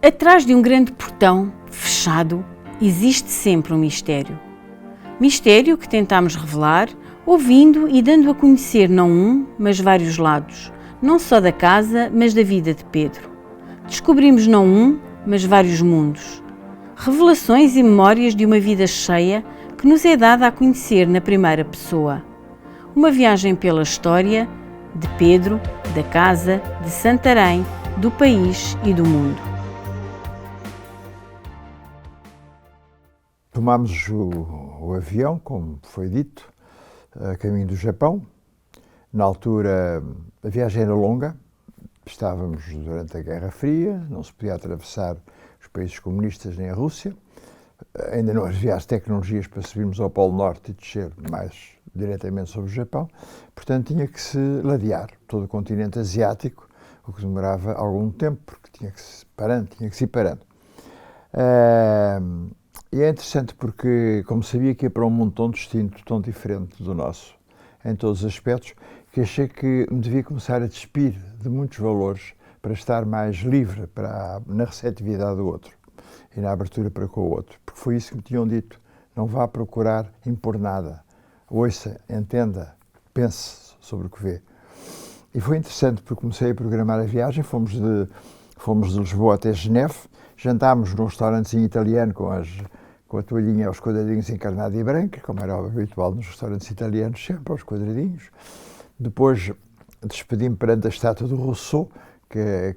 Atrás de um grande portão, fechado, existe sempre um mistério. Mistério que tentamos revelar, ouvindo e dando a conhecer não um, mas vários lados, não só da casa, mas da vida de Pedro. Descobrimos não um, mas vários mundos. Revelações e memórias de uma vida cheia que nos é dada a conhecer na primeira pessoa. Uma viagem pela história de Pedro, da casa, de Santarém, do país e do mundo. Tomámos o avião, como foi dito, a caminho do Japão. Na altura, a viagem era longa, estávamos durante a Guerra Fria, não se podia atravessar os países comunistas nem a Rússia. Ainda não havia as tecnologias para subirmos ao Polo Norte e descer mais diretamente sobre o Japão. Portanto, tinha que se ladear todo o continente asiático, o que demorava algum tempo, porque tinha que se ir parando. E é interessante porque, como sabia que ia para um mundo tão distinto, tão diferente do nosso, em todos os aspectos, que achei que me devia começar a despir de muitos valores para estar mais livre na receptividade do outro e na abertura para com o outro. Porque foi isso que me tinham dito, não vá procurar impor nada, ouça, entenda, pense sobre o que vê. E foi interessante porque comecei a programar a viagem, fomos de Lisboa até Geneve, jantámos num restaurantezinho italiano com a toalhinha aos quadradinhos encarnada e branca, como era habitual nos restaurantes italianos, sempre aos quadradinhos. Depois despedi-me perante a estátua do Rousseau, que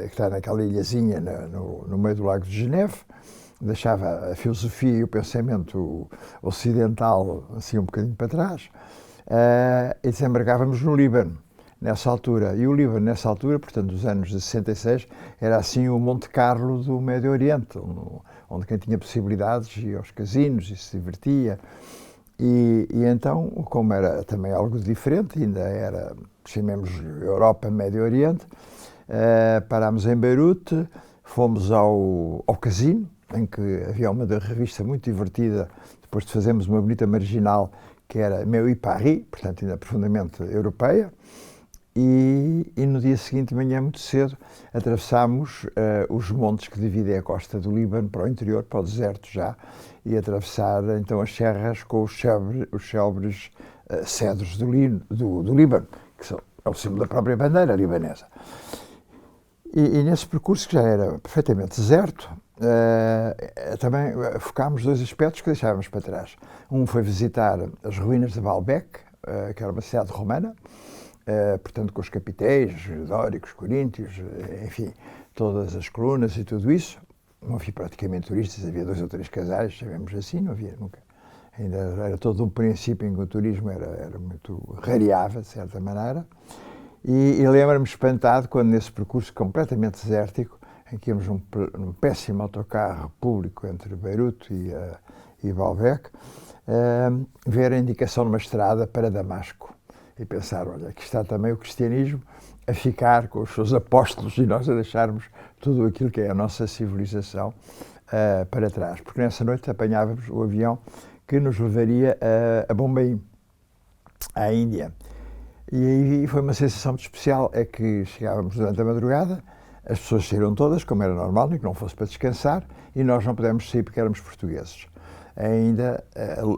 está naquela ilhazinha no meio do lago de Geneve. Deixava a filosofia e o pensamento ocidental assim um bocadinho para trás. E desembarcávamos no Líbano, nessa altura. E o Líbano, nessa altura, portanto, dos anos de 66, era assim o Monte Carlo do Médio Oriente, onde quem tinha possibilidades ia aos casinos e se divertia. E então, como era também algo diferente, ainda era, chamemos Europa, Médio Oriente, parámos em Beirute, fomos ao casino, em que havia uma revista muito divertida, depois de fazermos uma bonita marginal, que era Meu e Paris, portanto ainda profundamente europeia. E no dia seguinte, de manhã, muito cedo, atravessámos os montes que dividem a costa do Líbano para o interior, para o deserto já, e atravessar então as serras com os célebres cedros do Líbano, que é o símbolo da própria bandeira libanesa. E nesse percurso, que já era perfeitamente deserto, também focámos dois aspectos que deixávamos para trás. Um foi visitar as ruínas de Baalbek, que era uma cidade romana, portanto com os capitéis dóricos, coríntios, enfim, todas as colunas e tudo isso. Não havia praticamente turistas, havia 2 ou 3 casais, sabemos assim, não havia nunca. Ainda era todo um princípio em que o turismo era muito rareava, de certa maneira. E lembro-me espantado quando, nesse percurso completamente desértico, em que íamos num péssimo autocarro público entre Beirute e Baalbek, ver a indicação numa estrada para Damasco. E pensar, olha, aqui está também o cristianismo a ficar com os seus apóstolos e nós a deixarmos tudo aquilo que é a nossa civilização para trás. Porque nessa noite apanhávamos o avião que nos levaria a Bombaim, à Índia. E aí foi uma sensação muito especial, é que chegávamos durante a madrugada, as pessoas saíram todas, como era normal, nem que não fosse para descansar, e nós não pudemos sair porque éramos portugueses. Ainda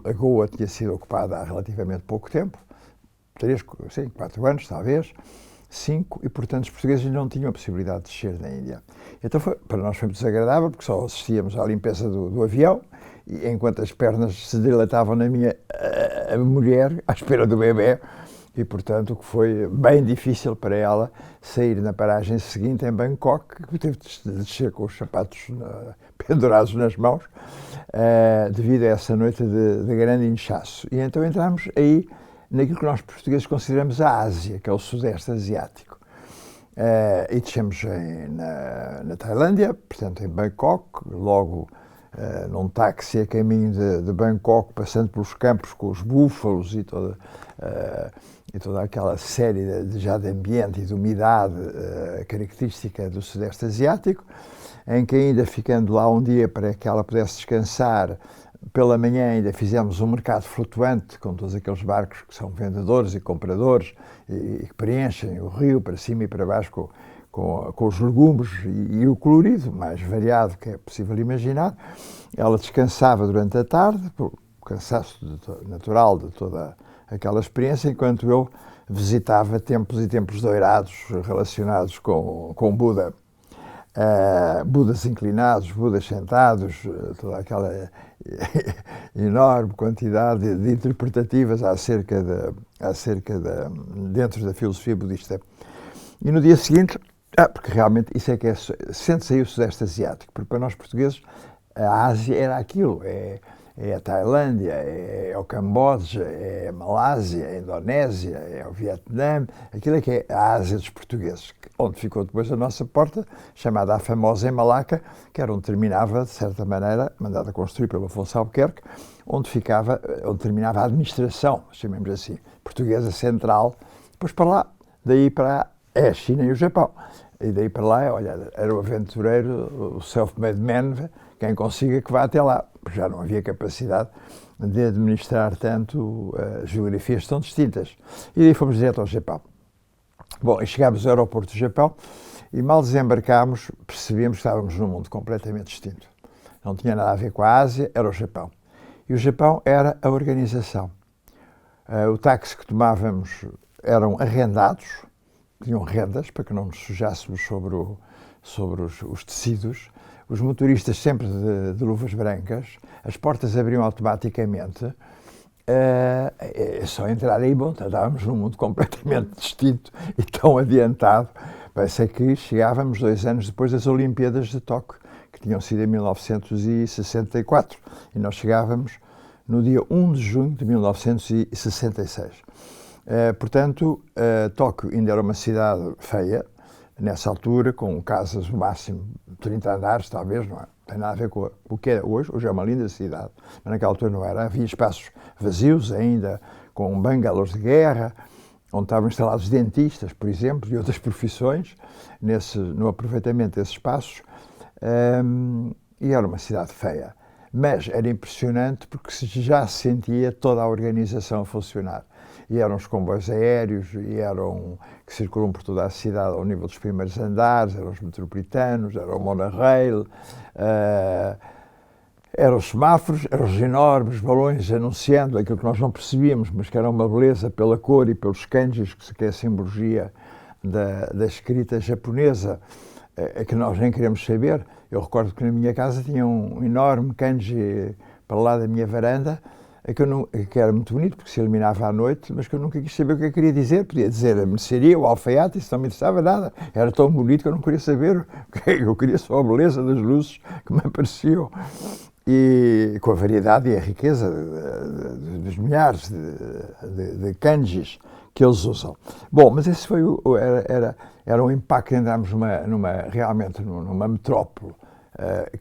a Goa tinha sido ocupada há relativamente pouco tempo, 4 anos, talvez, 5, e portanto os portugueses não tinham a possibilidade de descer na Índia. Então para nós foi muito desagradável, porque só assistíamos à limpeza do avião, e enquanto as pernas se dilatavam na minha mulher, à espera do bebê, e portanto o que foi bem difícil para ela sair na paragem seguinte em Bangkok, que teve de descer com os sapatos pendurados nas mãos, devido a essa noite de grande inchaço. E então entramos aí naquilo que nós portugueses consideramos a Ásia, que é o Sudeste Asiático. E descemos na Tailândia, portanto em Bangkok, logo num táxi a caminho de Bangkok, passando pelos campos com os búfalos e toda aquela série de ambiente e de umidade característica do Sudeste Asiático, em que ainda ficando lá um dia para que ela pudesse descansar, pela manhã ainda fizemos um mercado flutuante com todos aqueles barcos que são vendedores e compradores e que preenchem o rio para cima e para baixo com com os legumes e o colorido mais variado que é possível imaginar. Ela descansava durante a tarde, por cansaço natural de toda aquela experiência, enquanto eu visitava templos e templos doirados relacionados com Buda. Budas inclinados, Budas sentados, toda aquela enorme quantidade de interpretativas dentro da filosofia budista. E no dia seguinte, porque realmente isso é que sente-se aí o Sudeste Asiático, porque para nós portugueses a Ásia era aquilo, é a Tailândia, é o Camboja, é a Malásia, é a Indonésia, é o Vietnã, aquilo é que é a Ásia dos portugueses, onde ficou depois a nossa porta, chamada a famosa Malaca, que era onde terminava, de certa maneira, mandada construir pelo Afonso Albuquerque, onde terminava a administração, chamemos assim, portuguesa central, depois para lá, daí para a China e o Japão. E daí para lá, olha, era o aventureiro, o self-made man, quem consiga que vá até lá, porque já não havia capacidade de administrar tanto geografias tão distintas. E daí fomos direto ao Japão. Bom, e chegámos ao aeroporto do Japão e mal desembarcámos, percebíamos que estávamos num mundo completamente distinto. Não tinha nada a ver com a Ásia, era o Japão. E o Japão era a organização. O táxi que tomávamos eram arrendados, tinham rendas para que não nos sujássemos sobre os tecidos. Os motoristas sempre de luvas brancas, as portas abriam automaticamente, é só entrar aí, bom, estávamos num mundo completamente distinto e tão adiantado. Parece que chegávamos 2 anos depois das Olimpíadas de Tóquio, que tinham sido em 1964, e nós chegávamos no dia 1 de junho de 1966. Portanto, Tóquio ainda era uma cidade feia, nessa altura, com casas no máximo 30 andares, talvez, não é? Não tem nada a ver com o que é hoje. Hoje é uma linda cidade, mas naquela altura não era. Havia espaços vazios ainda, com bungalows de guerra, onde estavam instalados dentistas, por exemplo, e outras profissões, no aproveitamento desses espaços. E era uma cidade feia. Mas era impressionante porque já se sentia toda a organização a funcionar. E eram os comboios aéreos, que circulam por toda a cidade ao nível dos primeiros andares, eram os metropolitanos, era o monorail, eram os semáforos, eram os enormes balões anunciando aquilo que nós não percebíamos, mas que era uma beleza pela cor e pelos kanjis, que é a simbologia da escrita japonesa, que nós nem queremos saber. Eu recordo que na minha casa tinha um enorme kanji para lá da minha varanda, que era muito bonito, porque se iluminava à noite, mas que eu nunca quis saber o que eu queria dizer. Podia dizer a mercearia, o alfaiate, isso não me interessava nada. Era tão bonito que eu não queria saber. Eu queria só a beleza das luzes que me apareciam. E com a variedade e a riqueza dos milhares de kanjis que eles usam. Bom, mas esse era um impacto de entrarmos realmente numa metrópole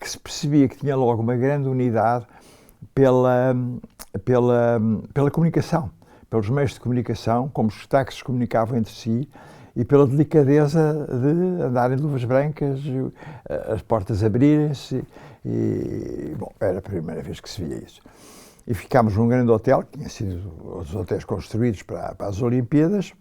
que se percebia que tinha logo uma grande unidade pela comunicação, pelos meios de comunicação, como os táxis comunicavam entre si, e pela delicadeza de andarem de luvas brancas, as portas abrirem-se, e, bom, era a primeira vez que se via isso. E ficámos num grande hotel, que tinha sido os hotéis construídos para as Olimpíadas,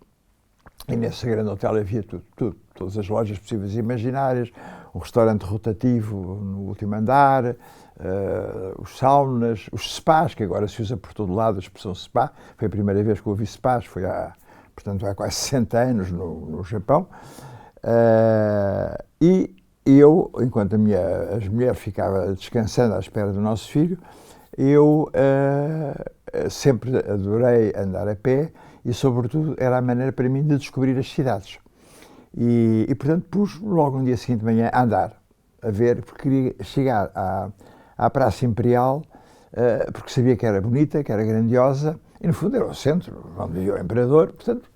e nesse grande hotel havia tudo, todas as lojas possíveis e imaginárias, um restaurante rotativo no último andar, os saunas, os spas, que agora se usa por todo lado a expressão spa. Foi a primeira vez que ouvi spas, portanto há quase 60 anos no Japão. E eu, enquanto a mulher ficava descansando à espera do nosso filho, eu sempre adorei andar a pé e, sobretudo, era a maneira para mim de descobrir as cidades. E portanto, pus logo no dia seguinte de manhã a andar, a ver, porque queria chegar à Praça Imperial, porque sabia que era bonita, que era grandiosa, e no fundo era o centro, onde vivia o Imperador, portanto,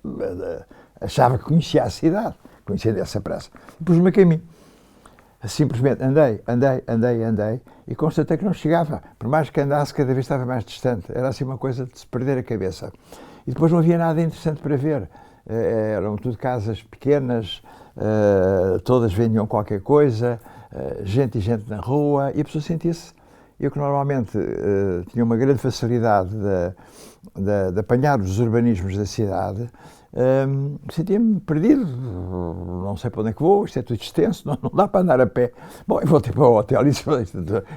achava que conhecia a cidade, conhecia dessa praça. E pus-me a caminho. Simplesmente andei, e constatei que não chegava. Por mais que andasse, cada vez estava mais distante. Era assim uma coisa de se perder a cabeça. E depois não havia nada interessante para ver. Eram tudo casas pequenas, todas vendiam qualquer coisa, gente e gente na rua, e a pessoa sentia-se. Eu que normalmente tinha uma grande facilidade de apanhar os urbanismos da cidade, sentia-me perdido, não sei para onde é que vou, isto é tudo extenso, não dá para andar a pé. Bom, eu voltei para o hotel e disse,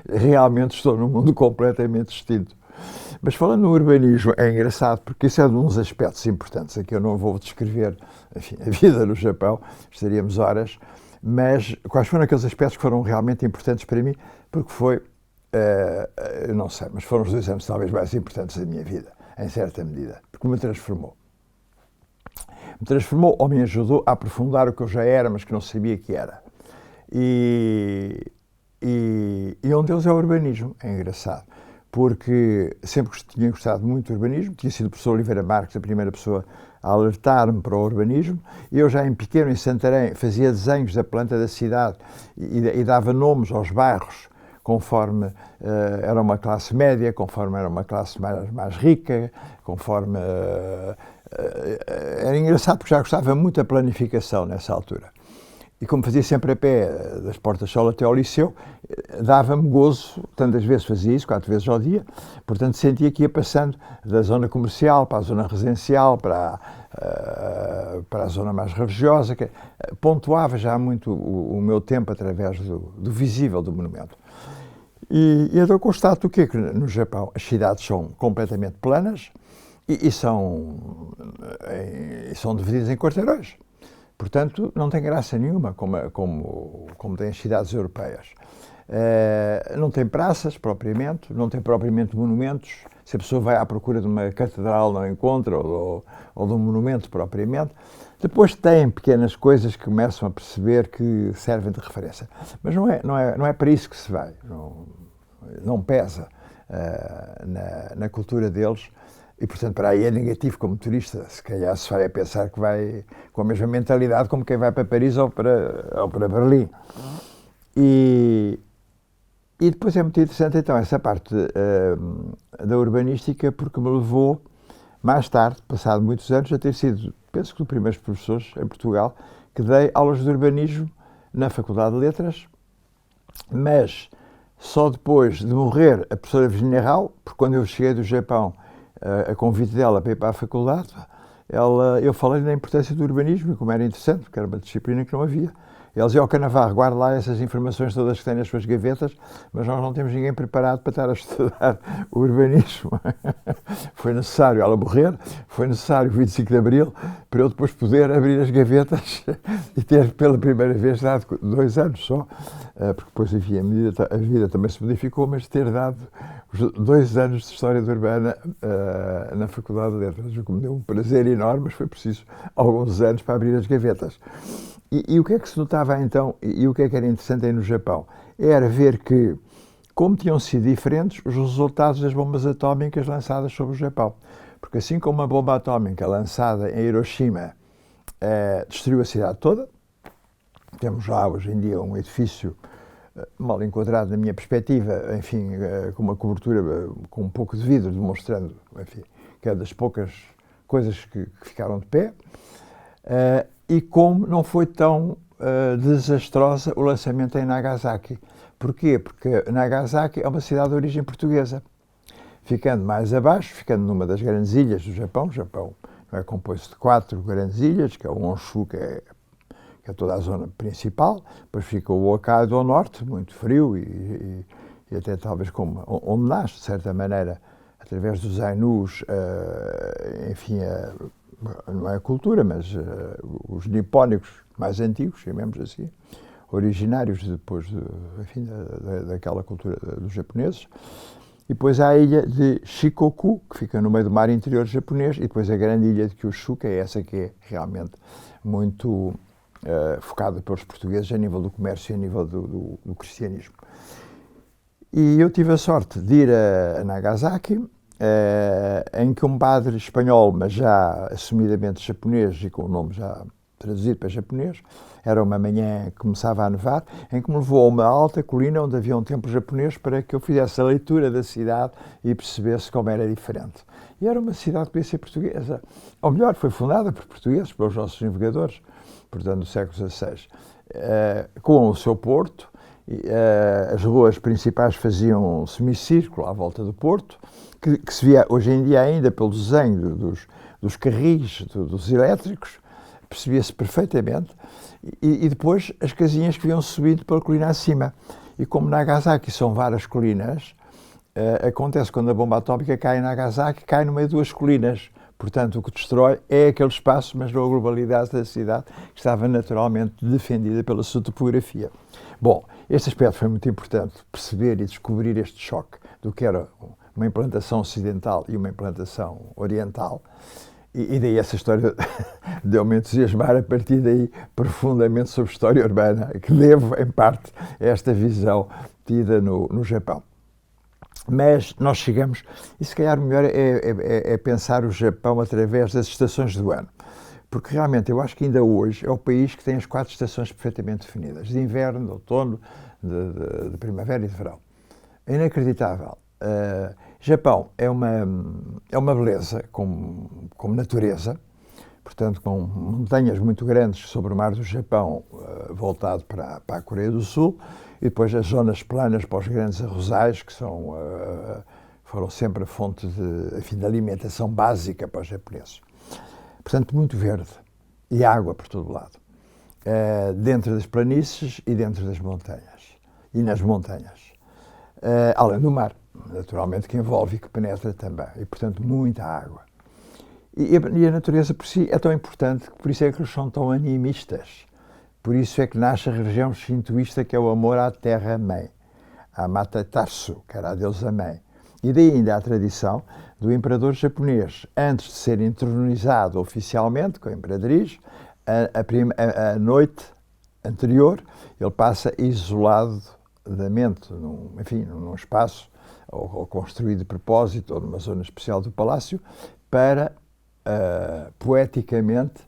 realmente estou num mundo completamente distinto. Mas falando no urbanismo, é engraçado, porque isso é um dos aspectos importantes. Aqui eu não vou descrever, enfim, a vida no Japão, estaríamos horas, mas quais foram aqueles aspectos que foram realmente importantes para mim? Porque foi, eu não sei, mas foram os 2 anos talvez mais importantes da minha vida, em certa medida, porque me transformou. Me transformou ou me ajudou a aprofundar o que eu já era, mas que não sabia que era. E um deles é o urbanismo, é engraçado, porque sempre tinha gostado muito do urbanismo, tinha sido o professor Oliveira Marques a primeira pessoa a alertar-me para o urbanismo. Eu já em pequeno, em Santarém, fazia desenhos da planta da cidade e dava nomes aos bairros, conforme era uma classe média, conforme era uma classe mais rica, conforme... era engraçado porque já gostava muito da planificação nessa altura. E como fazia sempre a pé, das Portas-Sol até ao Liceu, dava-me gozo, tantas vezes fazia isso, 4 vezes ao dia, portanto sentia que ia passando da zona comercial para a zona residencial, para a zona mais religiosa, que pontuava já muito o meu tempo através do visível do monumento. E então constato o quê? Que no Japão as cidades são completamente planas e são divididas em quarteirões. Portanto, não tem graça nenhuma, como tem as cidades europeias. Não tem praças, propriamente, não tem propriamente monumentos. Se a pessoa vai à procura de uma catedral, não encontra, ou de um monumento, propriamente. Depois tem pequenas coisas que começam a perceber que servem de referência. Mas não é para isso que se vai. Não pesa na cultura deles. E, portanto, para aí é negativo como turista. Se calhar se vai a pensar que vai com a mesma mentalidade como quem vai para Paris ou para Berlim. E depois é muito interessante, então, essa parte da urbanística, porque me levou, mais tarde, passado muitos anos, a ter sido, penso que, dos primeiros professores em Portugal que dei aulas de urbanismo na Faculdade de Letras, mas só depois de morrer a professora Virginia Rao, porque quando eu cheguei do Japão, a convite dela para ir para a faculdade, eu falei da importância do urbanismo, como era interessante, porque era uma disciplina que não havia. Ela dizia ao Canavarro, guarde lá essas informações todas que tem nas suas gavetas, mas nós não temos ninguém preparado para estar a estudar o urbanismo. Foi necessário ela morrer, foi necessário o 25 de Abril, para eu depois poder abrir as gavetas e ter pela primeira vez dado 2 anos só, porque depois, enfim, a vida também se modificou, mas ter dado 2 anos de História Urbana na Faculdade de Letras, o que me deu um prazer enorme, mas foi preciso alguns anos para abrir as gavetas. E o que é que se notava então, e o que é que era interessante aí no Japão? Era ver que, como tinham sido diferentes os resultados das bombas atómicas lançadas sobre o Japão. Porque assim como uma bomba atómica lançada em Hiroshima destruiu a cidade toda, temos lá hoje em dia um edifício mal enquadrado na minha perspectiva, enfim, com uma cobertura com um pouco de vidro, demonstrando, enfim, que é das poucas coisas que ficaram de pé. E como não foi tão desastrosa o lançamento em Nagasaki. Porquê? Porque Nagasaki é uma cidade de origem portuguesa. Ficando mais abaixo, ficando numa das grandes ilhas do Japão, o Japão é composto de 4 grandes ilhas, que é o Honshu, que é toda a zona principal, depois fica o Hokkaido ao norte, muito frio e até talvez onde nasce, de certa maneira, através dos Ainus, enfim, não é a cultura, mas os nipónicos mais antigos, chamemos assim, originários depois enfim, daquela cultura dos japoneses. E depois há a ilha de Shikoku, que fica no meio do mar interior japonês, e depois a grande ilha de Kyushu, que é essa que é realmente muito focada pelos portugueses a nível do comércio e a nível do cristianismo. E eu tive a sorte de ir a Nagasaki, em que um padre espanhol, mas já assumidamente japonês e com o nome já traduzido para japonês, era uma manhã que começava a nevar, em que me levou a uma alta colina onde havia um templo japonês para que eu fizesse a leitura da cidade e percebesse como era diferente. E era uma cidade que podia ser portuguesa, ou melhor, foi fundada por portugueses, pelos nossos navegadores, portanto, no século XVI, com o seu porto. As ruas principais faziam um semicírculo à volta do porto, que se via hoje em dia ainda pelo desenho dos carris, dos elétricos, percebia-se perfeitamente, e depois as casinhas que iam subindo pela colina acima. E como Nagasaki são várias colinas, acontece quando a bomba atómica cai em Nagasaki, cai no meio de duas colinas. Portanto, o que destrói é aquele espaço, mas não a globalidade da cidade, que estava naturalmente defendida pela sua topografia. Bom, este aspecto foi muito importante, perceber e descobrir este choque do que era uma implantação ocidental e uma implantação oriental. E daí essa história deu-me entusiasmar a partir daí profundamente sobre história urbana, que devo, em parte, a esta visão tida no Japão. Mas nós chegamos, e se calhar o melhor é pensar o Japão através das estações do ano. Porque realmente eu acho que ainda hoje é o país que tem as 4 estações perfeitamente definidas, de inverno, de outono, de primavera e de verão. É inacreditável. Japão é uma beleza como natureza, portanto com montanhas muito grandes sobre o mar do Japão, voltado para a Coreia do Sul, e depois as zonas planas para os grandes arrozais, que foram sempre a fonte de alimentação básica para os japoneses. Portanto, muito verde e água por todo o lado, dentro das planícies e dentro das montanhas, e nas montanhas, além do mar, naturalmente, que envolve e que penetra também, e portanto muita água. E a natureza por si é tão importante, por isso é que eles são tão animistas. Por isso é que nasce a religião shintoísta, que é o amor à terra-mãe, a Mata-Tarsu, que era a deusa-mãe. E daí ainda a tradição do imperador japonês, antes de ser entronizado oficialmente com a imperatriz, a noite anterior, ele passa isoladamente, num espaço, ou construído de propósito, ou numa zona especial do palácio, para, poeticamente,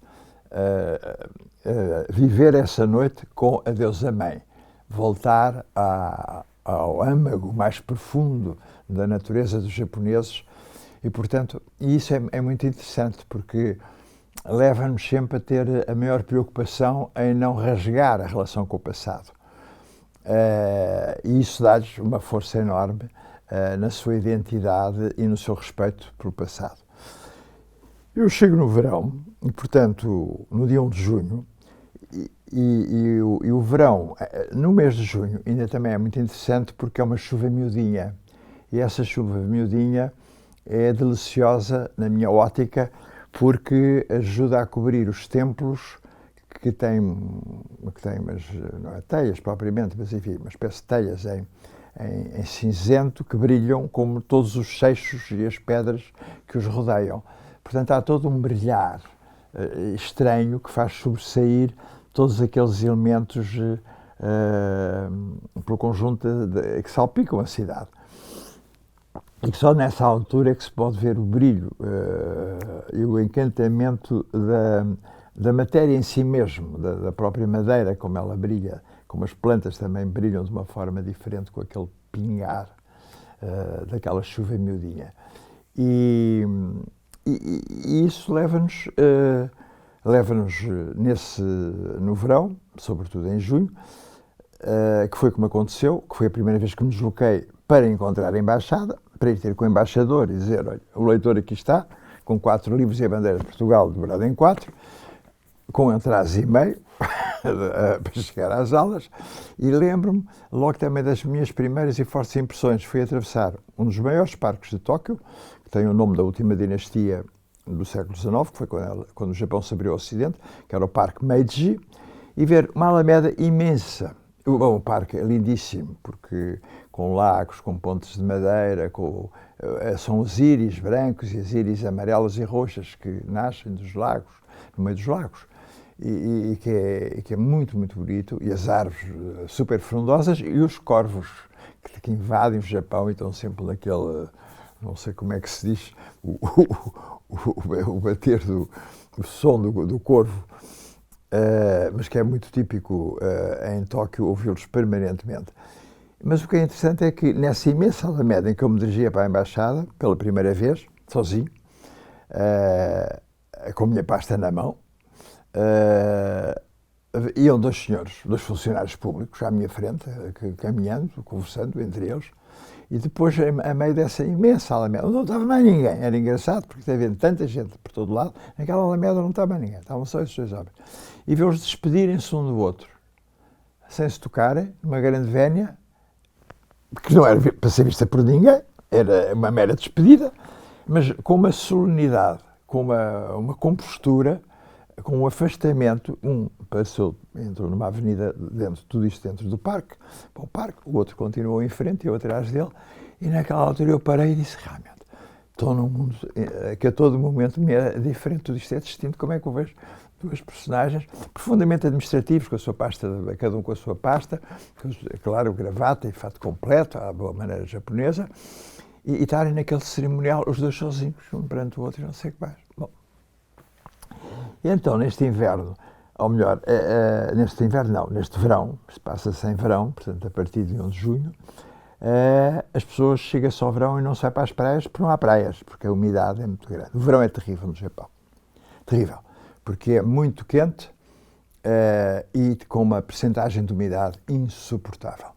viver essa noite com a deusa-mãe, voltar ao âmago mais profundo da natureza dos japoneses, e portanto isso é muito interessante, porque leva-nos sempre a ter a maior preocupação em não rasgar a relação com o passado, e isso dá-lhes uma força enorme na sua identidade e no seu respeito pelo passado. Eu chego no verão, e portanto no dia 1 de junho, e o verão, no mês de junho, ainda também é muito interessante, porque é uma chuva miudinha. E essa chuva miudinha é deliciosa, na minha ótica, porque ajuda a cobrir os templos que têm mas não é teias propriamente, mas enfim, uma espécie de teias em cinzento, que brilham como todos os seixos e as pedras que os rodeiam. Portanto, há todo um brilhar estranho que faz sobressair todos aqueles elementos pelo conjunto que salpicam a cidade. E que só nessa altura é que se pode ver o brilho e o encantamento da matéria em si mesmo, da própria madeira, como ela brilha, como as plantas também brilham de uma forma diferente com aquele pingar daquela chuva miudinha. E isso leva-nos no verão, sobretudo em junho, que foi como aconteceu, que foi a primeira vez que me desloquei para encontrar a embaixada, para ir ter com o embaixador e dizer: olha, o leitor aqui está, com 4 livros e a bandeira de Portugal dobrada em 4, com atraso e meio, para chegar às aulas, e lembro-me logo também das minhas primeiras e fortes impressões. Fui atravessar um dos maiores parques de Tóquio, que tem o nome da última dinastia do século XIX, que foi quando o Japão se abriu ao Ocidente, que era o Parque Meiji, e ver uma alameda imensa. Bom, o parque é lindíssimo, porque com lagos, com pontes de madeira, são os íris brancos e as íris amarelas e roxas que nascem dos lagos, no meio dos lagos, e que é muito, muito bonito, e as árvores super frondosas, e os corvos que invadem o Japão e estão sempre naquele, não sei como é que se diz, o bater o som do corvo, mas que é muito típico em Tóquio ouvi-los permanentemente. Mas o que é interessante é que nessa imensa alameda em que eu me dirigia para a embaixada, pela primeira vez, sozinho, com a minha pasta na mão, iam dois senhores, dois funcionários públicos à minha frente, caminhando, conversando entre eles, e depois, a meio dessa imensa alameda, não estava mais ninguém. Era engraçado, porque havia tanta gente por todo lado, naquela alameda não estava ninguém, estavam só esses dois homens. E vê-os despedirem-se um do outro, sem se tocarem, numa grande vénia, que não era para ser vista por ninguém, era uma mera despedida, mas com uma solenidade, com uma compostura, com um afastamento. Um entrou numa avenida, tudo isto dentro do parque, para o parque, o outro continuou em frente e eu atrás dele, e naquela altura eu parei e disse, realmente, estou num mundo que a todo momento me é diferente, tudo isto é distinto, como é que eu vejo duas personagens profundamente administrativos, com a sua pasta, cada um com a sua pasta, claro, gravata e fato completo, à boa maneira japonesa, e estarem naquele cerimonial, os dois sozinhos, um perante o outro, e não sei o que mais. Bom, e então, neste inverno, ou melhor, neste inverno não, neste verão, passa-se em verão, portanto, a partir de 1 de junho, as pessoas chegam-se ao verão e não se vai para as praias, porque não há praias, porque a umidade é muito grande. O verão é terrível no Japão, terrível, porque é muito quente e com uma percentagem de umidade insuportável.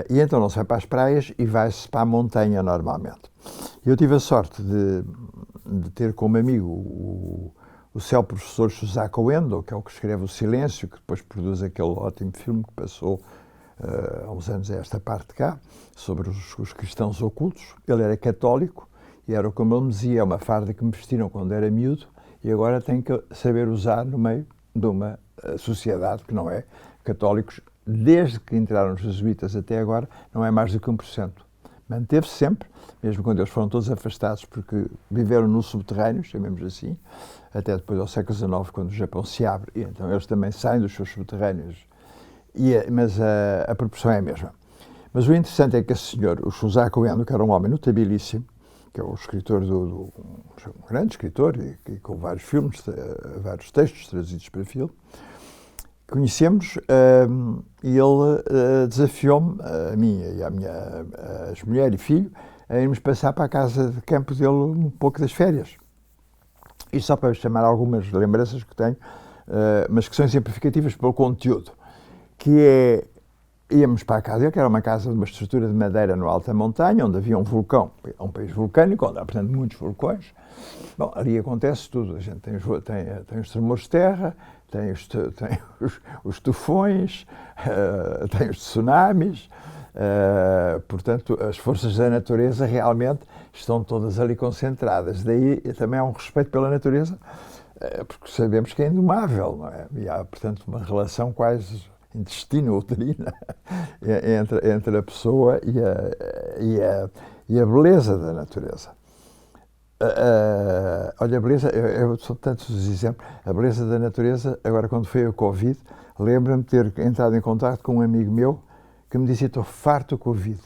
E então não se vai para as praias e vai-se para a montanha normalmente. Eu tive a sorte de ter como amigo o célebre professor Shusaku Endo, que é o que escreve O Silêncio, que depois produz aquele ótimo filme que passou há uns anos a esta parte de cá, sobre os cristãos ocultos. Ele era católico e era, como ele me dizia, é uma farda que me vestiram quando era miúdo e agora tenho que saber usar no meio de uma sociedade que não é católicos. Desde que entraram os jesuítas até agora, não é mais do que 1%. Manteve-se sempre, mesmo quando eles foram todos afastados, porque viveram no subterrâneo, chamemos assim, até depois ao século XIX, quando o Japão se abre, e então eles também saem dos seus subterrâneos, mas a proporção é a mesma. Mas o interessante é que esse senhor, o Shusaku Endo, que era um homem notabilíssimo, que é o escritor um grande escritor, e com vários filmes, vários textos traduzidos para filme, conhecemos, e ele desafiou-me, a mim e a mulher e filho, a irmos passar para a casa de campo dele um pouco das férias. Isto só para chamar algumas lembranças que tenho, mas que são exemplificativas pelo conteúdo, que é, íamos para a casa dele, que era uma casa de uma estrutura de madeira no alto da montanha, onde havia um vulcão, é um país vulcânico, onde há, portanto, muitos vulcões. Bom, ali acontece tudo, a gente tem os tremores de terra, tem os tufões, tem os tsunamis, portanto, as forças da natureza realmente estão todas ali concentradas. Daí também há um respeito pela natureza, porque sabemos que é indomável, não é? E há, portanto, uma relação quase intestino-uterina entre a pessoa e a beleza da natureza. Olha, a beleza, são tantos os exemplos, a beleza da natureza. Agora, quando foi o Covid, lembro-me de ter entrado em contato com um amigo meu que me dizia, estou farto do Covid.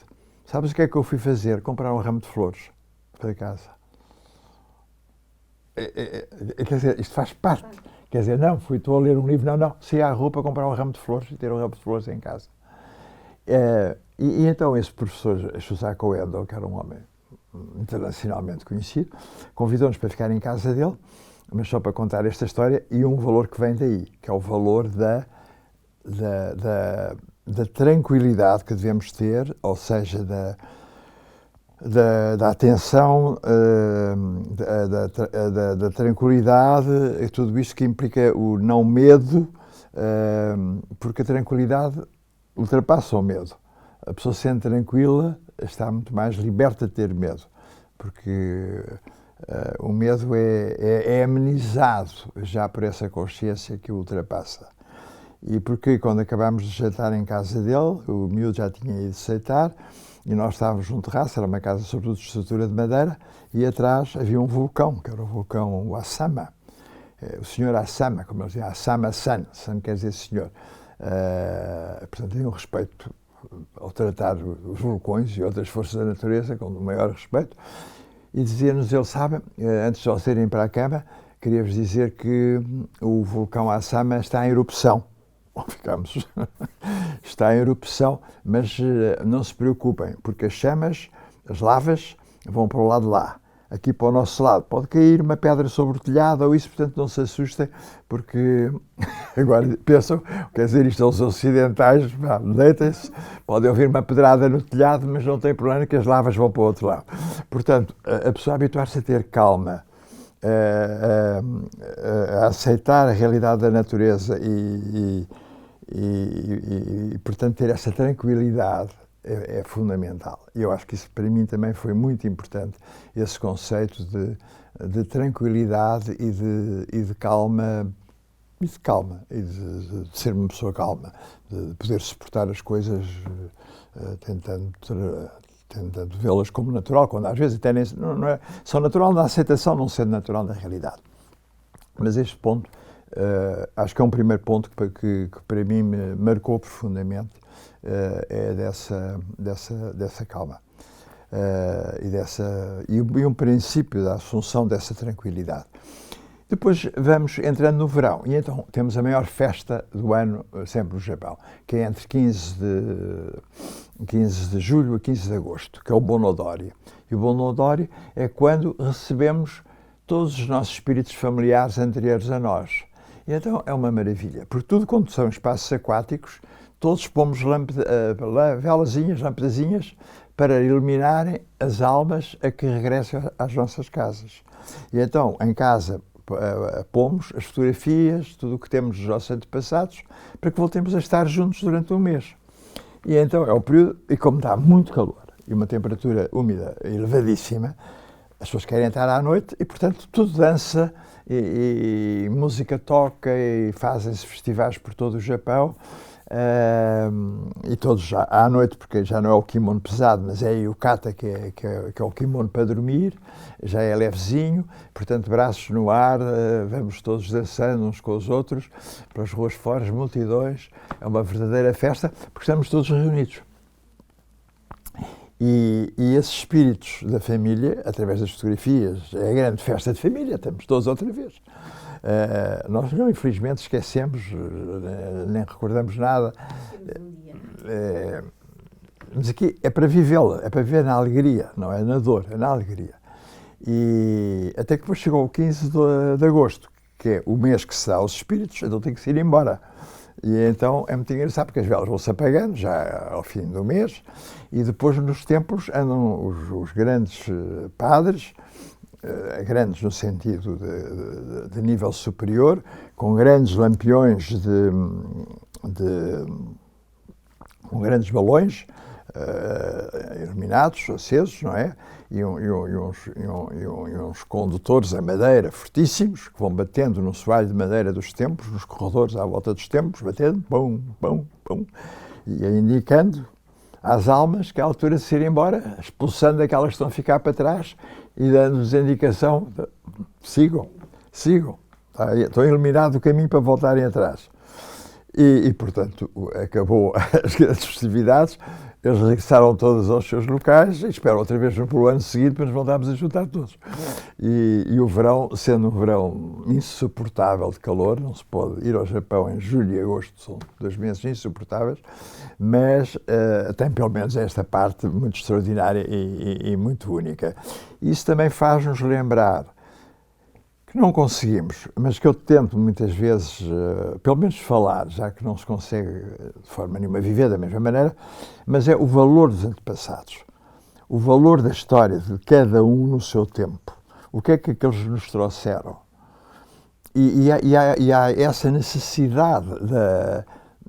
Sabes o que é que eu fui fazer? Comprar um ramo de flores para casa. Quer dizer, isto faz parte. Quer dizer, não, estou a ler um livro, não, saí à rua para comprar um ramo de flores e ter um ramo de flores em casa. E então esse professor Shusaku Endo, que era um homem internacionalmente conhecido, convidou-nos para ficar em casa dele, mas só para contar esta história, e um valor que vem daí, que é o valor da tranquilidade que devemos ter, ou seja, da atenção, da tranquilidade, e tudo isto que implica o não medo, porque a tranquilidade ultrapassa o medo. A pessoa sendo tranquila está muito mais liberta de ter medo, porque o medo é amenizado já por essa consciência que o ultrapassa. E porque quando acabámos de jantar em casa dele, o miúdo já tinha ido aceitar, e nós estávamos num terraço, era uma casa sobretudo de estrutura de madeira, e atrás havia um vulcão, que era o vulcão Asama. O senhor Asama, como eles dizem, Asama-san, san quer dizer senhor. Portanto, tinha um respeito ao tratar os vulcões e outras forças da natureza com o maior respeito, e dizia-nos, ele sabe, antes de eles irem para a cama, queria-vos dizer que o vulcão Asama está em erupção. Ficamos, está em erupção, mas não se preocupem, porque as chamas, as lavas, vão para o lado de lá. aqui para o nosso lado. Pode cair uma pedra sobre o telhado ou isso, portanto não se assustem, porque agora pensam, quer dizer, isto aos ocidentais, deitem-se, podem ouvir uma pedrada no telhado, mas não tem problema que as lavas vão para o outro lado. Portanto, a pessoa habituar-se a ter calma, a aceitar a realidade da natureza e, portanto, ter essa tranquilidade é fundamental. E eu acho que isso para mim também foi muito importante, esse conceito de tranquilidade e de calma, e de ser uma pessoa calma, de poder suportar as coisas tentando vê-las como natural, quando às vezes até não é só natural na aceitação, não sendo natural na realidade. Mas este ponto, acho que é um primeiro ponto que para mim me marcou profundamente, é dessa calma e um princípio da assunção dessa tranquilidade. Depois vamos entrando no verão e então temos a maior festa do ano sempre no Japão, que é entre 15 de julho a 15 de agosto, que é o Bonodori. E o Bonodori é quando recebemos todos os nossos espíritos familiares anteriores a nós. E então é uma maravilha, porque tudo quando são espaços aquáticos, todos pomos velazinhas, lampadazinhas, para iluminarem as almas a que regressam às nossas casas. E então, em casa, pomos as fotografias, tudo o que temos dos nossos antepassados, para que voltemos a estar juntos durante um mês. E então é o período, e como está muito calor e uma temperatura úmida elevadíssima, as pessoas querem entrar à noite e, portanto, tudo dança e música toca e fazem-se festivais por todo o Japão. E todos já à noite, porque já não é o kimono pesado, mas é o yukata que é o kimono para dormir, já é levezinho, portanto braços no ar, vamos todos dançando uns com os outros, pelas ruas fora, as multidões, é uma verdadeira festa, porque estamos todos reunidos. E esses espíritos da família, através das fotografias, é a grande festa de família, estamos todos outra vez. Nós não, infelizmente, esquecemos, nem recordamos nada. Mas aqui é para vivê-la, é para viver na alegria, não é na dor, é na alegria. E até que depois chegou o 15 de agosto, que é o mês que se dá aos espíritos, então tem que se ir embora. E então é muito engraçado, porque as velas vão-se apagando já ao fim do mês, e depois nos templos andam os grandes padres, grandes no sentido de nível superior, com grandes lampiões com grandes balões iluminados, acesos, não é? E uns condutores a madeira fortíssimos que vão batendo no soalho de madeira dos templos, nos corredores à volta dos templos, batendo, pum, pum, pum, e indicando às almas que é a altura de se ir embora, expulsando aquelas que estão a ficar para trás e dando-nos a indicação de sigam, estão iluminado o caminho para voltarem atrás. E, portanto, acabou as grandes festividades, eles regressaram todos aos seus locais e esperam outra vez para o ano seguinte para nos voltarmos a juntar todos. E o verão, sendo um verão insuportável de calor, não se pode ir ao Japão em julho e agosto, são 2 meses insuportáveis, mas tem pelo menos esta parte muito extraordinária e muito única. Isso também faz-nos lembrar que não conseguimos, mas que eu tento muitas vezes, pelo menos falar, já que não se consegue de forma nenhuma viver da mesma maneira, mas é o valor dos antepassados, o valor da história de cada um no seu tempo, o que é que eles nos trouxeram. E há essa necessidade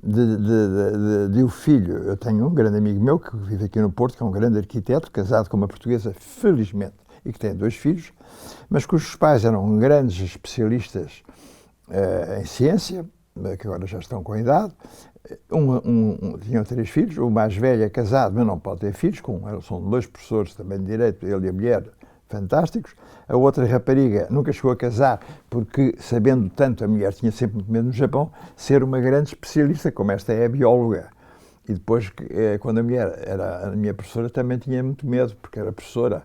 de o filho. Eu tenho um grande amigo meu que vive aqui no Porto, que é um grande arquiteto, casado com uma portuguesa, felizmente, e que tem 2 filhos, mas cujos pais eram grandes especialistas em ciência, que agora já estão com a idade. Tinham 3 filhos, o mais velho é casado, mas não pode ter filhos, são 2 professores também de Direito, ele e a mulher, fantásticos. A outra rapariga nunca chegou a casar, porque, sabendo tanto, a mulher tinha sempre muito medo no Japão, ser uma grande especialista, como esta é a bióloga. E depois, quando a mulher era a minha professora, também tinha muito medo, porque era professora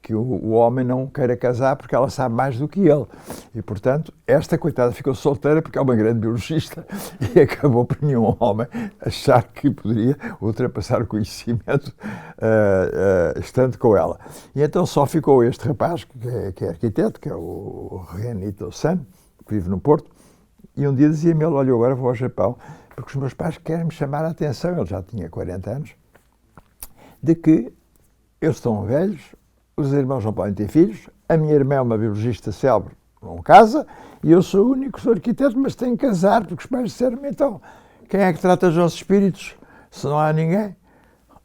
que o homem não queira casar porque ela sabe mais do que ele. E, portanto, esta coitada ficou solteira porque é uma grande biologista e acabou por nenhum homem achar que poderia ultrapassar o conhecimento estando com ela. E então só ficou este rapaz, que é arquiteto, que é o Renito San, que vive no Porto, e um dia dizia-me ele, olha, eu agora vou ao Japão, porque os meus pais querem me chamar a atenção, ele já tinha 40 anos, de que eles estão velhos, os irmãos não podem ter filhos, a minha irmã é uma biologista célebre, não casa, e eu sou o único, sou arquiteto, mas tenho que casar, porque os pais disseram-me, então, quem é que trata os nossos espíritos, se não há ninguém?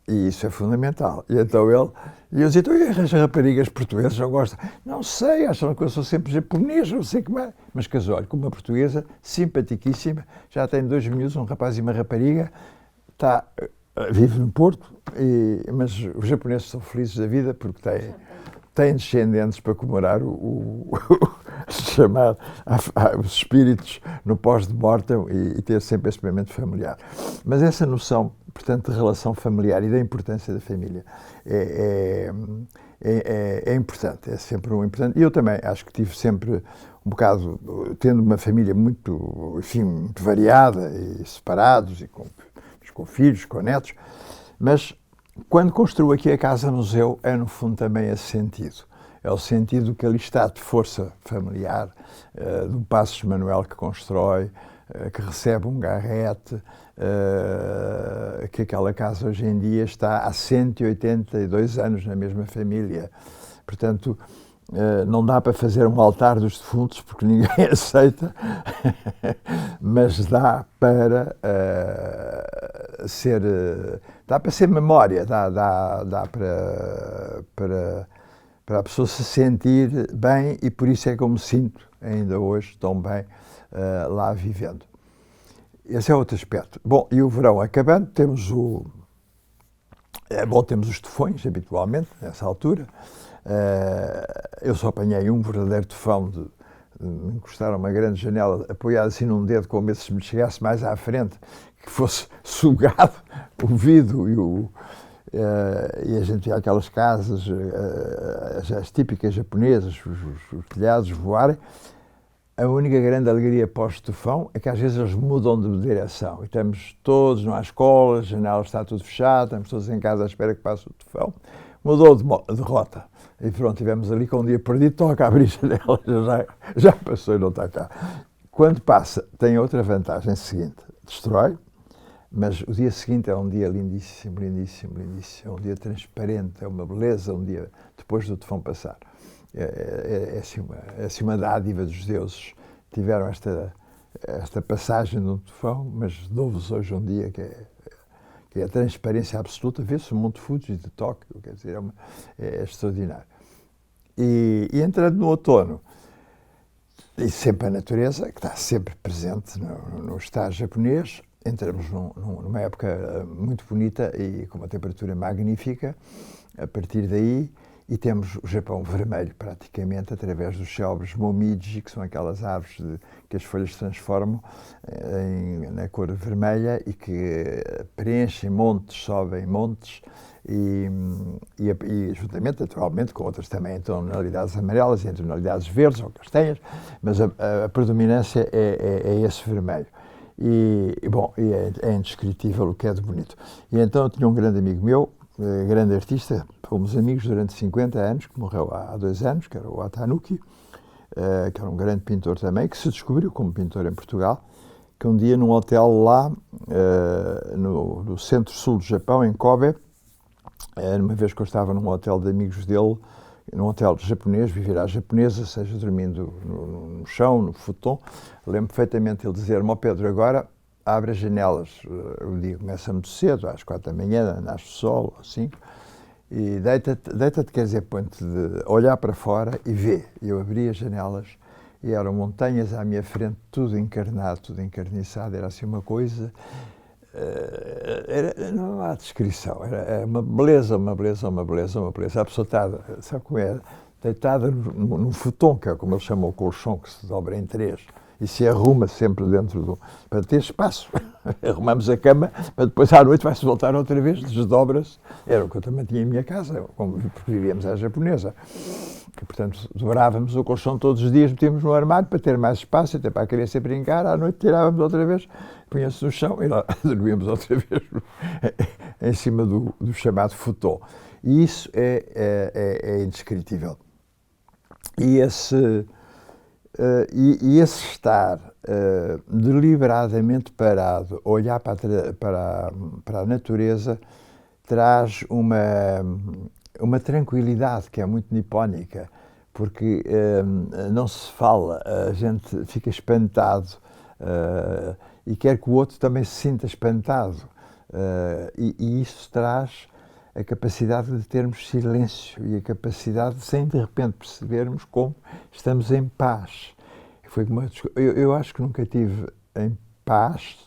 E isso é fundamental. E então eu dizia, então, e as raparigas portuguesas não gostam? Não sei, acham que eu sou sempre japonês, não sei como é. Mas casou, olha, com uma portuguesa, simpaticíssima, já tem 2 miúdos, um rapaz e uma rapariga, vive no Porto, mas os japoneses são felizes da vida porque têm descendentes para comemorar chamar os espíritos no pós-de-mortem e ter sempre esse momento familiar. Mas essa noção, portanto, de relação familiar e da importância da família é importante, é sempre um importante. E eu também acho que tive sempre um bocado, tendo uma família muito, enfim, muito variada e separados e com filhos, com netos, mas quando construo aqui a Casa-Museu é no fundo também esse sentido. É o sentido que ali está de força familiar, do Passos Manuel que constrói, que recebe um garrete, que aquela casa hoje em dia está há 182 anos na mesma família. Portanto, não dá para fazer um altar dos defuntos porque ninguém aceita, mas dá para ser memória, dá para a pessoa se sentir bem e por isso é que eu me sinto ainda hoje tão bem lá vivendo. Esse é outro aspecto. Bom, e o verão acabando, temos os tufões habitualmente, nessa altura. Eu só apanhei um verdadeiro tufão de me encostar a uma grande janela apoiado assim num dedo, com medo se me chegasse mais à frente, que fosse sugado o vidro e a gente via aquelas casas, as típicas japonesas, os telhados voarem. A única grande alegria pós-tufão é que às vezes eles mudam de direção e estamos todos, não há escola, a janela está tudo fechada, estamos todos em casa à espera que passe o tufão. Mudou de rota. E pronto, tivemos ali com um dia perdido, toca a abrir janelas, já passou e não está cá. Quando passa, tem outra vantagem seguinte, destrói, mas o dia seguinte é um dia lindíssimo, lindíssimo, lindíssimo, é um dia transparente, é uma beleza, um dia depois do tufão passar. É assim uma dádiva dos deuses. Tiveram esta passagem de um tufão, mas dou-vos hoje um dia que é a transparência absoluta. Vê-se o Monte Fuji de Tóquio, quer dizer, é extraordinário. E entrando no outono, e sempre a natureza, que está sempre presente no estado japonês, entramos numa época muito bonita e com uma temperatura magnífica. A partir daí, e temos o Japão vermelho, praticamente, através dos célebres momiji, que são aquelas árvores que as folhas transformam na cor vermelha e que preenchem montes, sobem montes, e juntamente, naturalmente, com outras também em tonalidades amarelas e em tonalidades verdes ou castanhas, mas a predominância é esse vermelho. Bom, é indescritível o que é de bonito. E então eu tinha um grande amigo meu, grande artista, fomos amigos durante 50 anos, que morreu há 2 anos, que era o Watanuki, que era um grande pintor também, que se descobriu como pintor em Portugal, que um dia num hotel lá, no centro-sul do Japão, em Kobe, uma vez que eu estava num hotel de amigos dele, num hotel japonês, viver à japonesa, seja dormindo no chão, no futon, lembro perfeitamente ele dizer-me, Pedro, agora abre as janelas, o dia começa muito cedo, às 4 da manhã, nasce o sol, às 5, e deita-te, quer dizer, põe-te de olhar para fora e vê. Eu abri as janelas e eram montanhas à minha frente, tudo encarnado, tudo encarniçado, era assim uma coisa, não há descrição, era uma beleza, uma beleza, uma beleza, uma beleza. A pessoa está, sabe como é? Deitada num futon, que é como ele chama o colchão, que se dobra em 3, e se arruma sempre para ter espaço. Arrumamos a cama, para depois à noite vai-se voltar outra vez, desdobra-se. Era o que eu também tinha em minha casa, porque vivíamos à japonesa. E, portanto, dobrávamos o colchão todos os dias, metíamos no armário para ter mais espaço, até para a criança brincar. À noite tirávamos outra vez, punha-se no chão e lá dormíamos outra vez em cima do chamado futon. E isso é indescritível. E esse estar deliberadamente parado, olhar para a natureza, traz uma tranquilidade que é muito nipónica, porque não se fala, a gente fica espantado e quer que o outro também se sinta espantado. E isso traz a capacidade de termos silêncio e a capacidade de, sem de repente percebermos como estamos em paz. Eu acho que nunca tive em paz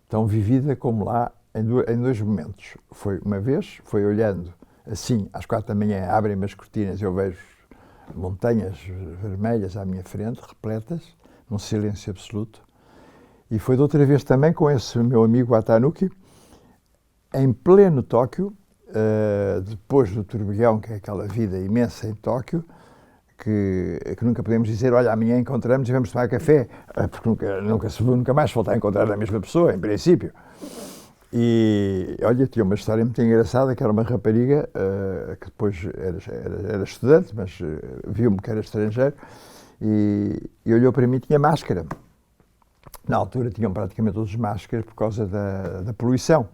tão vivida como lá em dois momentos. Uma vez, foi olhando assim, às 4 da manhã, abrem-me as cortinas e eu vejo montanhas vermelhas à minha frente, repletas, num silêncio absoluto. E foi de outra vez também com esse meu amigo Atanuki, em pleno Tóquio, depois do turbilhão, que é aquela vida imensa em Tóquio, que nunca podemos dizer, olha, amanhã encontramos e vamos tomar café, porque nunca mais se voltar a encontrar a mesma pessoa, em princípio. E, olha, tinha uma história muito engraçada, que era uma rapariga, que depois era estudante, mas viu-me que era estrangeiro, e olhou para mim e tinha máscara. Na altura tinham praticamente todos máscaras por causa da poluição.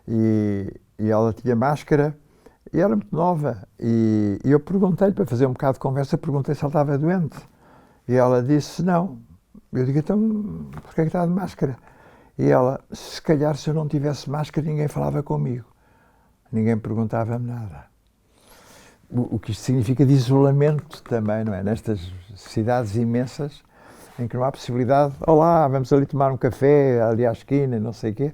E ela tinha máscara e era muito nova. E eu perguntei-lhe, para fazer um bocado de conversa, perguntei se ela estava doente. E ela disse não. Eu digo, então, porquê é que está de máscara? E ela, se calhar se eu não tivesse máscara, ninguém falava comigo. Ninguém perguntava-me nada. O que isto significa de isolamento também, não é? Nestas cidades imensas, em que não há possibilidade, olá, vamos ali tomar um café, ali à esquina, não sei o quê.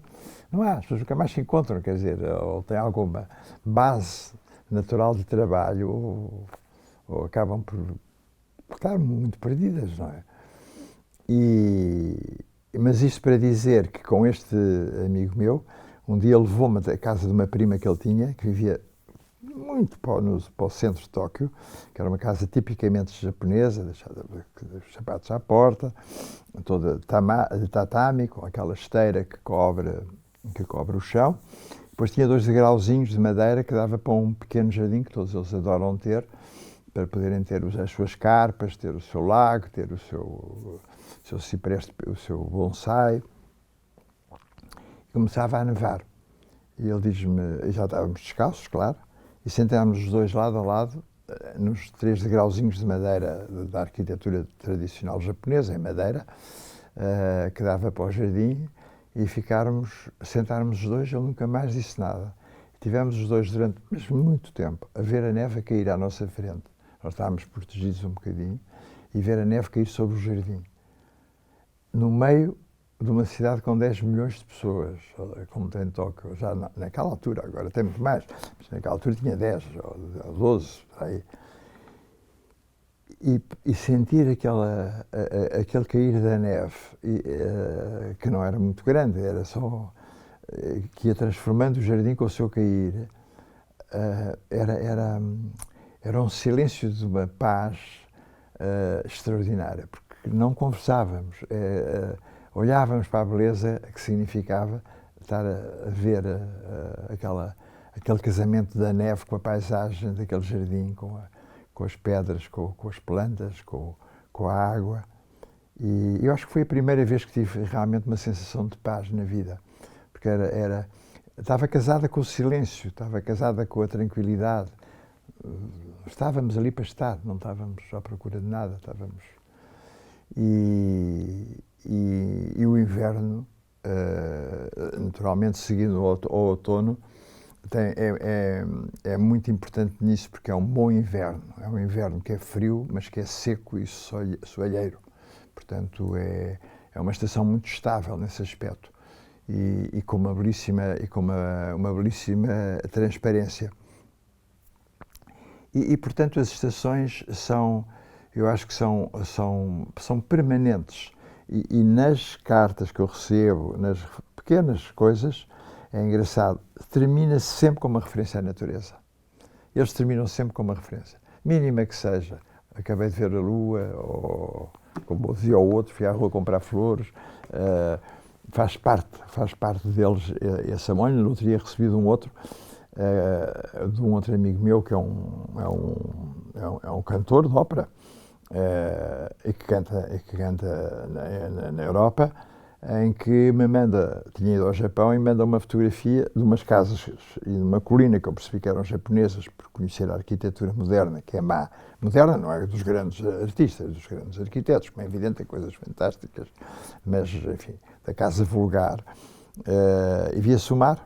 Não há, as pessoas nunca mais se encontram, quer dizer, ou têm alguma base natural de trabalho, ou acabam por estar muito perdidas, não é? Mas isto para dizer que com este amigo meu, um dia levou-me à casa de uma prima que ele tinha, que vivia muito para o centro de Tóquio, que era uma casa tipicamente japonesa, deixada os sapatos à porta, toda de tatami, com aquela esteira que cobre o chão. Depois tinha 2 degrauzinhos de madeira que dava para um pequeno jardim que todos eles adoram ter, para poderem ter as suas carpas, ter o seu lago, ter o seu cipreste, o seu bonsai. E começava a nevar. E ele diz-me, já estávamos descalços, claro, e sentámos os dois lado a lado, nos 3 degrauzinhos de madeira da arquitetura tradicional japonesa, em madeira, que dava para o jardim, e sentarmos os dois, ele nunca mais disse nada. Tivemos os dois durante muito tempo a ver a neve a cair à nossa frente. Nós estávamos protegidos um bocadinho, e ver a neve cair sobre o jardim. No meio de uma cidade com 10 milhões de pessoas, como tem Tóquio, já naquela altura, agora tem muito mais, mas naquela altura tinha 10 ou 12, aí. E sentir aquele cair da neve, que não era muito grande, era só que ia transformando o jardim com o seu cair, era um silêncio de uma paz extraordinária, porque não conversávamos, olhávamos para a beleza que significava estar a ver aquele casamento da neve com a paisagem daquele jardim, com as pedras, com as plantas, com a água. E eu acho que foi a primeira vez que tive realmente uma sensação de paz na vida, porque estava casada com o silêncio, estava casada com a tranquilidade. Estávamos ali para estar, não estávamos à procura de nada, estávamos. E o inverno, naturalmente seguindo o outono, é muito importante nisso, porque é um bom inverno. É um inverno que é frio, mas que é seco e soalheiro. Portanto, é uma estação muito estável nesse aspecto e com uma belíssima transparência. Portanto, as estações eu acho que são permanentes. E nas cartas que eu recebo, nas pequenas coisas, é engraçado, termina sempre com uma referência à natureza. Eles terminam sempre com uma referência, mínima que seja. Acabei de ver a lua, ou como dizia o outro, fui à rua comprar flores. Faz parte deles esse amor. No outro dia recebi de um outro amigo meu que é um cantor de ópera e que canta na Europa, em que me manda, tinha ido ao Japão e manda uma fotografia de umas casas e de uma colina que eu percebi que eram japonesas por conhecer a arquitetura moderna, que é má. Moderna não é dos grandes artistas, dos grandes arquitetos, como é evidente, tem coisas fantásticas, mas, enfim, da casa vulgar. E via-se o mar,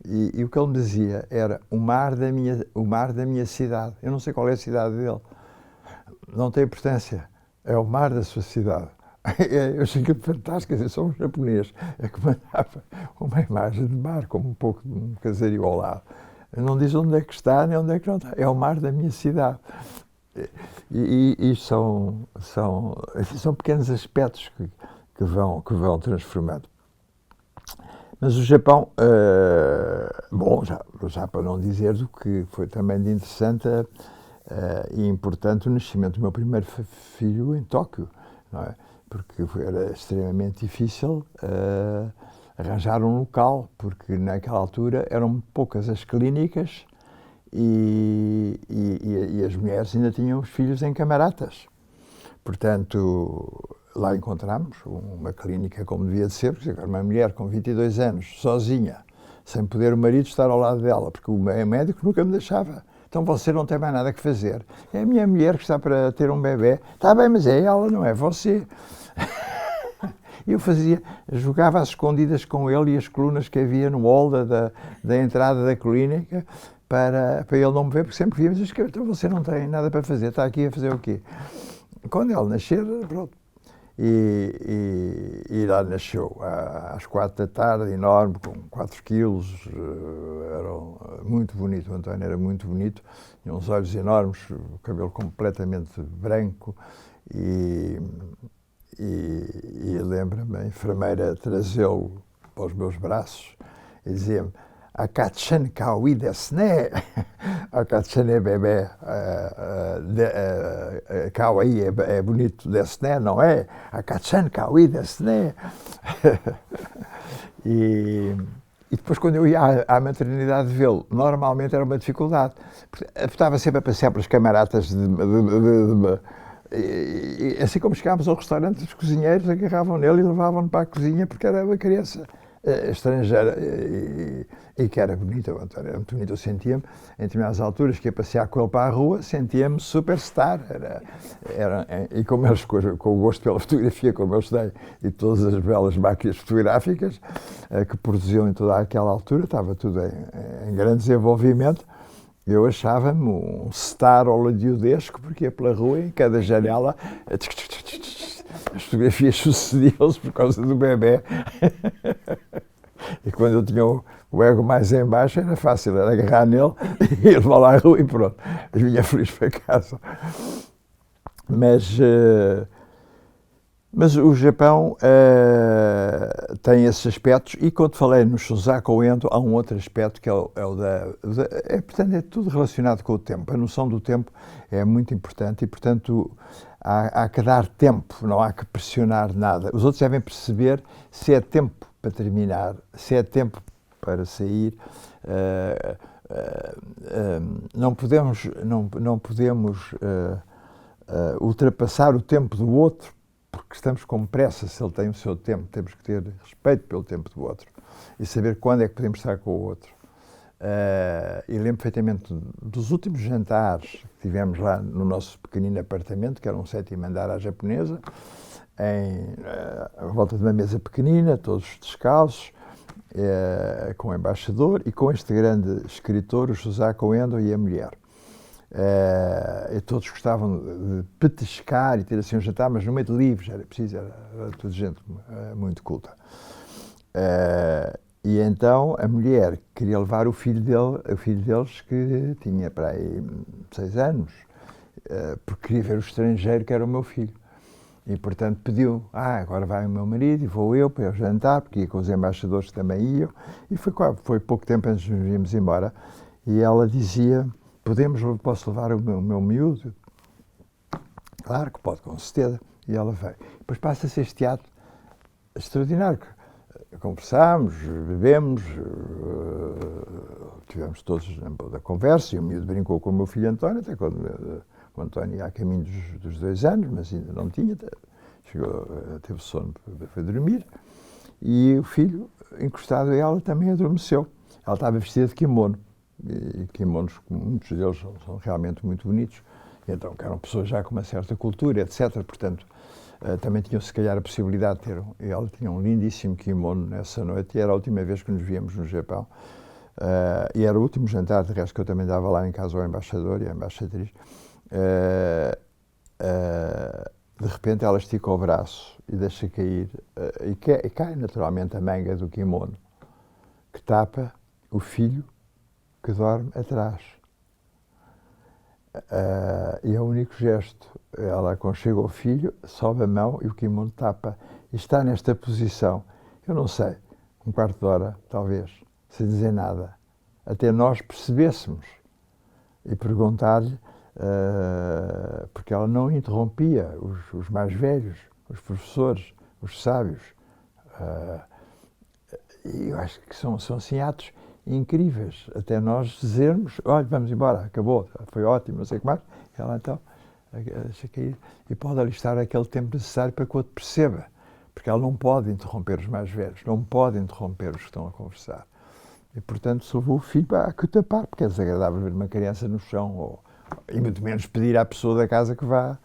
e o que ele me dizia era o mar da minha cidade. Eu não sei qual é a cidade dele, não tem importância, é o mar da sua cidade. Eu achei que fantástico, eu sou um japonês, é que mandava uma imagem de mar, como um pouco de um casario ao lado. Não diz onde é que está, nem onde é que não está, é o mar da minha cidade. E isto são pequenos aspectos que vão transformando. Mas o Japão, bom, já para não dizer do que foi também de interessante e importante o nascimento do meu primeiro filho em Tóquio, não é? Porque era extremamente difícil arranjar um local, porque naquela altura eram poucas as clínicas e as mulheres ainda tinham os filhos em camaratas. Portanto, lá encontramos uma clínica como devia de ser, porque agora uma mulher com 22 anos, sozinha, sem poder o marido estar ao lado dela, porque o médico nunca me deixava. Então você não tem mais nada que fazer. É a minha mulher que está para ter um bebê. Está bem, mas é ela, não é você. Eu jogava às escondidas com ele e as colunas que havia no hall da entrada da clínica para ele não me ver, porque sempre via, mas então você não tem nada para fazer, está aqui a fazer o quê? Quando ele nascer, pronto. E lá nasceu às 4 da tarde, enorme, com 4 quilos, era muito bonito, o António era muito bonito, tinha uns olhos enormes, o cabelo completamente branco e lembro-me a enfermeira trazê-lo para os meus braços e dizia-me: Akatchan kawi desu ne? Akatchan é bebê, kawaii é bonito desu ne, não é? Akatchan kawi desu ne? E depois, quando eu ia à maternidade vê-lo, normalmente era uma dificuldade. Estava sempre a passear pelas camaratas assim como chegámos ao restaurante, os cozinheiros agarravam nele e levavam-no para a cozinha porque era uma criança estrangeira e que era bonita, o António era muito bonito. Eu sentia-me, em determinadas alturas, que ia passear com ele para a rua, sentia-me superstar. E como eles, com o gosto pela fotografia, como eu estudei, e todas as belas máquinas fotográficas que produziam em toda aquela altura, estava tudo em grande desenvolvimento. Eu achava-me um star hollywoodesco, porque ia pela rua e em cada janela as fotografias sucediam-se por causa do bebê. E quando eu tinha o ego mais em baixo era fácil, era agarrar nele e levá-lo à rua e pronto. Eu vinha feliz para casa. Mas o Japão tem esses aspectos, e quando falei no Shosaku Endo, há um outro aspecto que portanto, é tudo relacionado com o tempo. A noção do tempo é muito importante e, portanto, há que dar tempo, não há que pressionar nada. Os outros devem perceber se é tempo para terminar, se é tempo para sair. Não podemos ultrapassar o tempo do outro, porque estamos com pressa. Se ele tem o seu tempo, temos que ter respeito pelo tempo do outro e saber quando é que podemos estar com o outro. E lembro perfeitamente dos últimos jantares que tivemos lá no nosso pequenino apartamento, que era um 7º andar à japonesa, à volta de uma mesa pequenina, todos descalços, com o embaixador e com este grande escritor, o Shosaku Endo, e a mulher. E todos gostavam de petiscar e ter assim um jantar, mas no meio de livros, era toda gente muito culta. E então a mulher queria levar o filho deles, que tinha para aí 6 anos, porque queria ver o estrangeiro, que era o meu filho. E, portanto, pediu, agora vai o meu marido e vou eu para eu jantar, porque ia com os embaixadores que também iam. E foi pouco tempo antes de nos irmos embora. E ela dizia, posso levar o meu miúdo? Claro que pode, com certeza. E ela veio. Depois passa-se este teatro extraordinário. Conversámos, bebemos, tivemos todos na conversa, e o miúdo brincou com o meu filho António, até quando o António ia a caminho dos 2 anos, mas ainda não tinha, teve sono, foi dormir, e o filho, encostado a ela, também adormeceu. Ela estava vestida de kimono, e kimonos, muitos deles são realmente muito bonitos, então que eram pessoas já com uma certa cultura, etc. Portanto, também tinham se calhar a possibilidade de ter, ela tinha um lindíssimo kimono nessa noite, e era a última vez que nos víamos no Japão, e era o último jantar, de resto, que eu também dava lá em casa ao embaixador e à embaixatriz. De repente ela estica o braço e deixa cair, e cai naturalmente a manga do kimono, que tapa o filho que dorme atrás. E é o único gesto. Ela aconchega o filho, sobe a mão e o kimono tapa. E está nesta posição, eu não sei, um quarto de hora, talvez, sem dizer nada, até nós percebêssemos e perguntar-lhe, porque ela não interrompia os mais velhos, os professores, os sábios. E eu acho que são assim atos incríveis, até nós dizermos, olha, vamos embora, acabou, foi ótimo, não sei o que mais. Ela então deixa cair e pode alistar aquele tempo necessário para que o outro perceba, porque ela não pode interromper os mais velhos, não pode interromper os que estão a conversar. E, portanto, se levou o filho a que o tapar, porque é desagradável ver uma criança no chão, e muito menos pedir à pessoa da casa que vá,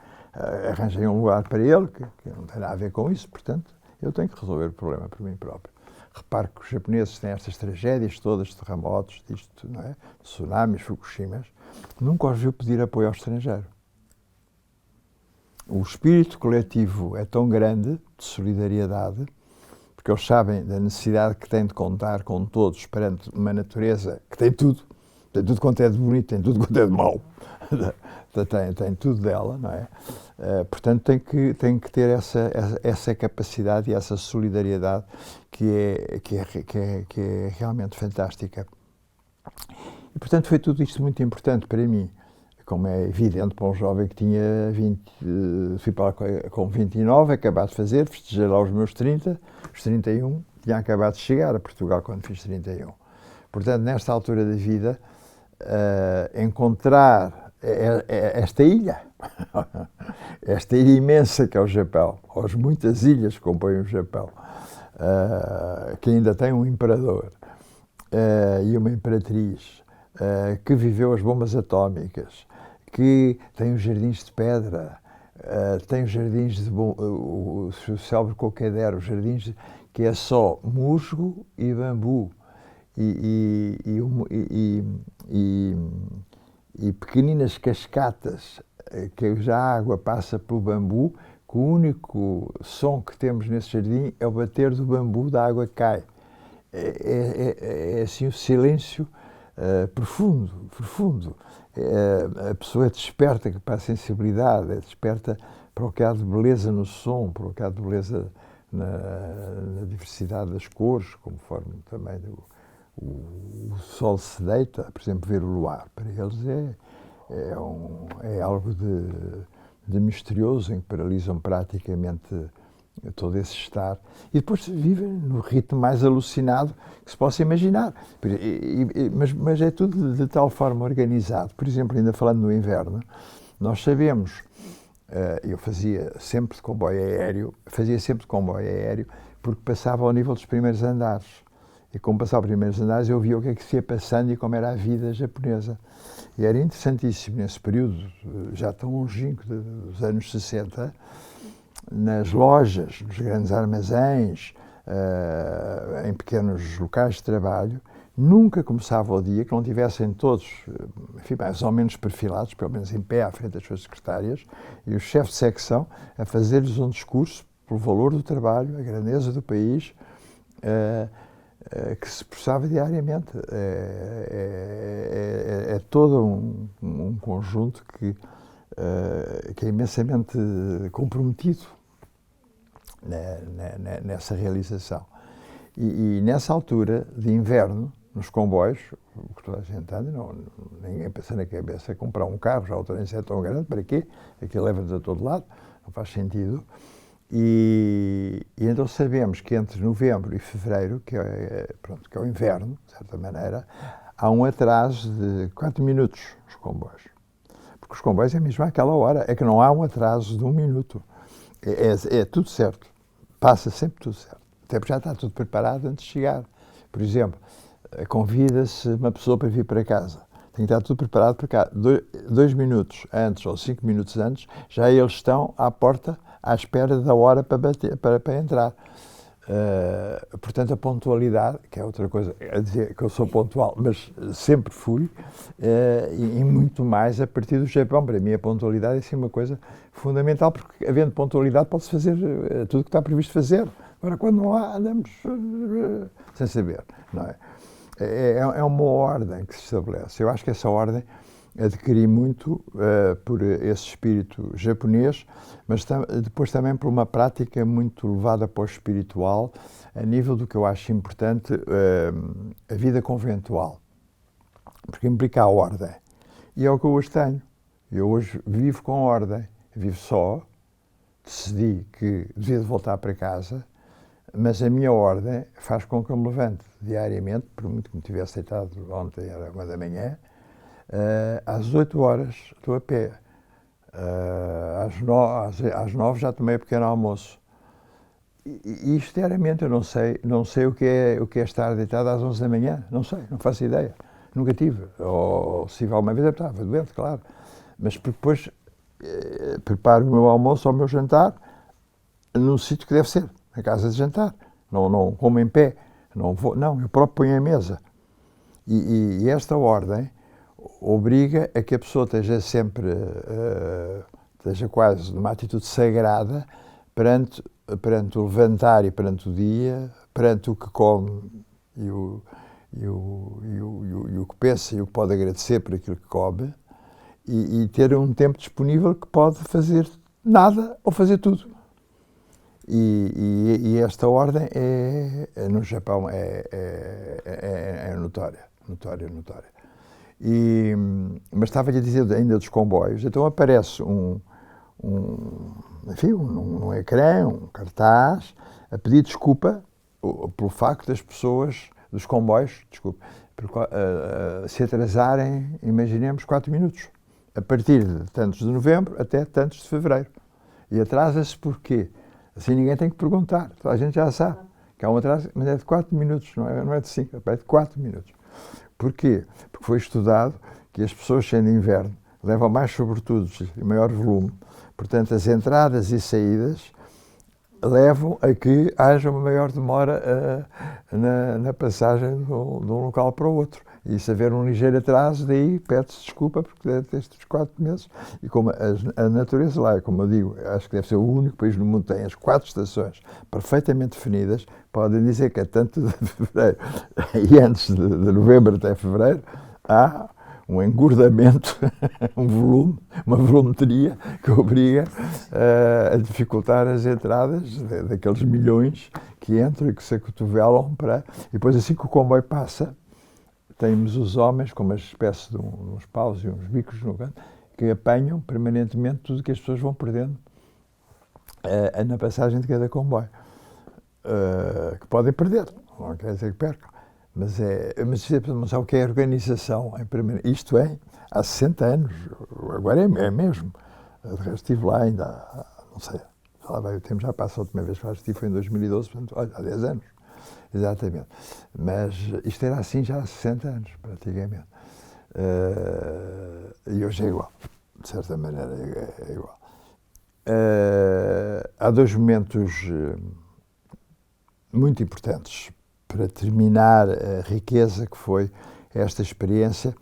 arranjem um lugar para ele, que não tem nada a ver com isso. Portanto, eu tenho que resolver o problema por mim próprio. Repare que os japoneses têm estas tragédias todas, terremotos, disto, não é? Tsunamis, Fukushimas, nunca os viu pedir apoio ao estrangeiro. O espírito coletivo é tão grande, de solidariedade, porque eles sabem da necessidade que têm de contar com todos perante uma natureza que tem tudo quanto é de bonito, tem tudo quanto é de mau, tem tudo dela, não é? Portanto, tem que ter essa capacidade e essa solidariedade que é realmente fantástica. E, portanto, foi tudo isto muito importante para mim, como é evidente para um jovem que tinha fui para lá com 29, acabado de fazer, festejei lá os meus 30, os 31, tinha acabado de chegar a Portugal quando fiz 31. Portanto, nesta altura da vida, encontrar esta ilha imensa que é o Japão, ou as muitas ilhas que compõem o Japão, que ainda tem um imperador e uma imperatriz, que viveu as bombas atómicas, que tem os jardins de pedra, tem os jardins o célebre coqueiro, os jardins que é só musgo e bambu, e pequeninas cascatas que já a água passa pelo bambu, que o único som que temos nesse jardim é o bater do bambu, da água que cai. É assim o silêncio profundo. A pessoa é desperta para a sensibilidade, é desperta para o que há de beleza no som, para o que há de beleza na diversidade das cores, conforme também o sol se deita, por exemplo, ver o luar. Para eles é algo de misterioso, em que paralisam praticamente todo esse estar. E depois vivem no ritmo mais alucinado que se possa imaginar. Mas é tudo de tal forma organizado. Por exemplo, ainda falando no inverno, nós sabemos, eu fazia sempre de comboio aéreo, porque passava ao nível dos primeiros andares. E como passava os primeiros andares, eu via o que é que se ia passando e como era a vida japonesa. E era interessantíssimo, nesse período, já tão longínquo, dos anos 60, nas lojas, nos grandes armazéns, em pequenos locais de trabalho, nunca começava o dia que não tivessem todos, enfim, mais ou menos perfilados, pelo menos em pé, à frente das suas secretárias, e o chefe de secção a fazer-lhes um discurso pelo valor do trabalho, a grandeza do país, que se expressava diariamente. É todo um conjunto que é imensamente comprometido nessa realização. E nessa altura de inverno, nos comboios, o que toda a gente anda, ninguém pensa na cabeça comprar um carro, já o trânsito é tão grande, para quê? Aquilo leva-nos a todo lado, não faz sentido. E então sabemos que entre novembro e fevereiro, que é o inverno, de certa maneira, há um atraso de 4 minutos nos comboios. Porque os comboios é mesmo àquela hora, é que não há um atraso de 1 minuto. É tudo certo, passa sempre tudo certo. Até porque já está tudo preparado antes de chegar. Por exemplo, convida-se uma pessoa para vir para casa. Tem que estar tudo preparado para cá. 2 minutos antes ou 5 minutos antes, já eles estão à porta à espera da hora para entrar. Portanto, a pontualidade, que é outra coisa, a dizer que eu sou pontual, mas sempre fui, e muito mais a partir do Japão. Para mim, a pontualidade é assim uma coisa fundamental, porque havendo pontualidade pode-se fazer tudo o que está previsto fazer. Agora, quando não há, andamos sem saber, não é? É uma ordem que se estabelece. Eu acho que essa ordem adquiri muito por esse espírito japonês, mas depois também por uma prática muito levada para o espiritual, a nível do que eu acho importante, a vida conventual, porque implica a ordem. E é o que eu hoje tenho. Eu hoje vivo com ordem, vivo só, decidi que devia voltar para casa, mas a minha ordem faz com que eu me levante diariamente, por muito que me tivesse deitado ontem, era 1 da manhã, às 8 horas estou a pé. Às 9 já tomei pequeno almoço. E diariamente eu não sei o que é estar deitado às 11 da manhã, não sei, não faço ideia. Nunca tive. Ou se tive alguma vez, eu estava doente, claro. Mas depois preparo o meu almoço ou o meu jantar num sítio que deve ser, na casa de jantar. Não como em pé. Eu próprio ponho a mesa. E esta ordem obriga a que a pessoa esteja sempre, esteja quase numa atitude sagrada perante o levantar e perante o dia, perante o que come e o que pensa e o que pode agradecer por aquilo que come, e ter um tempo disponível que pode fazer nada ou fazer tudo. E esta ordem no Japão é notória. Mas estava-lhe a dizer ainda dos comboios, então aparece um ecrã, um cartaz, a pedir desculpa pelo facto das pessoas, dos comboios, se atrasarem, imaginemos, 4 minutos, a partir de tantos de novembro até tantos de fevereiro. E atrasa-se porquê? Assim ninguém tem que perguntar, toda a gente já sabe que há um atraso, mas é de 4 minutos, não é de 5, é de 4 minutos. Porquê? Porque foi estudado que as pessoas, sendo inverno, levam mais sobretudos e maior volume. Portanto, as entradas e saídas levam a que haja uma maior demora na passagem de um local para o outro. E se haver um ligeiro atraso, daí pede-se desculpa, porque deve ter estes 4 meses. E como a natureza lá, como eu digo, acho que deve ser o único país no mundo que tem as 4 estações perfeitamente definidas, podem dizer que é tanto de fevereiro e antes de novembro até fevereiro, há um engordamento, um volume, uma volumetria que obriga a dificultar as entradas daqueles milhões que entram e que se acotovelam para... E depois, assim que o comboio passa, temos os homens com uma espécie de uns paus e uns bicos no canto que apanham permanentemente tudo que as pessoas vão perdendo na passagem de cada comboio. Que podem perder, não quer dizer que percam. Mas sabe o que é a organização? Isto é, há 60 anos, agora é mesmo. De resto, estive lá ainda, não sei, lá vai o tempo, já passa a última vez que estive, foi em 2012, portanto, olha, há 10 anos. Exatamente. Mas isto era assim já há 60 anos, praticamente. E hoje é igual, de certa maneira é igual. Há 2 momentos muito importantes para terminar a riqueza que foi esta experiência.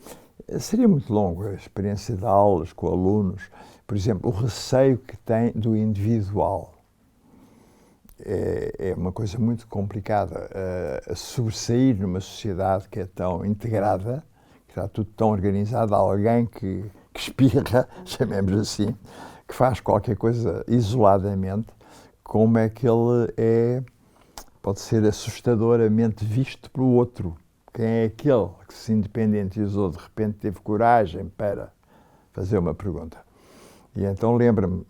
Seria muito longo a experiência de aulas com alunos. Por exemplo, o receio que tem do individual. É uma coisa muito complicada a sobressair numa sociedade que é tão integrada, que está tudo tão organizado, alguém que espirra, chamemos assim, que faz qualquer coisa isoladamente, como é que ele pode ser assustadoramente visto pelo outro. Quem é aquele que se independentizou, de repente teve coragem para fazer uma pergunta? E então lembro-me,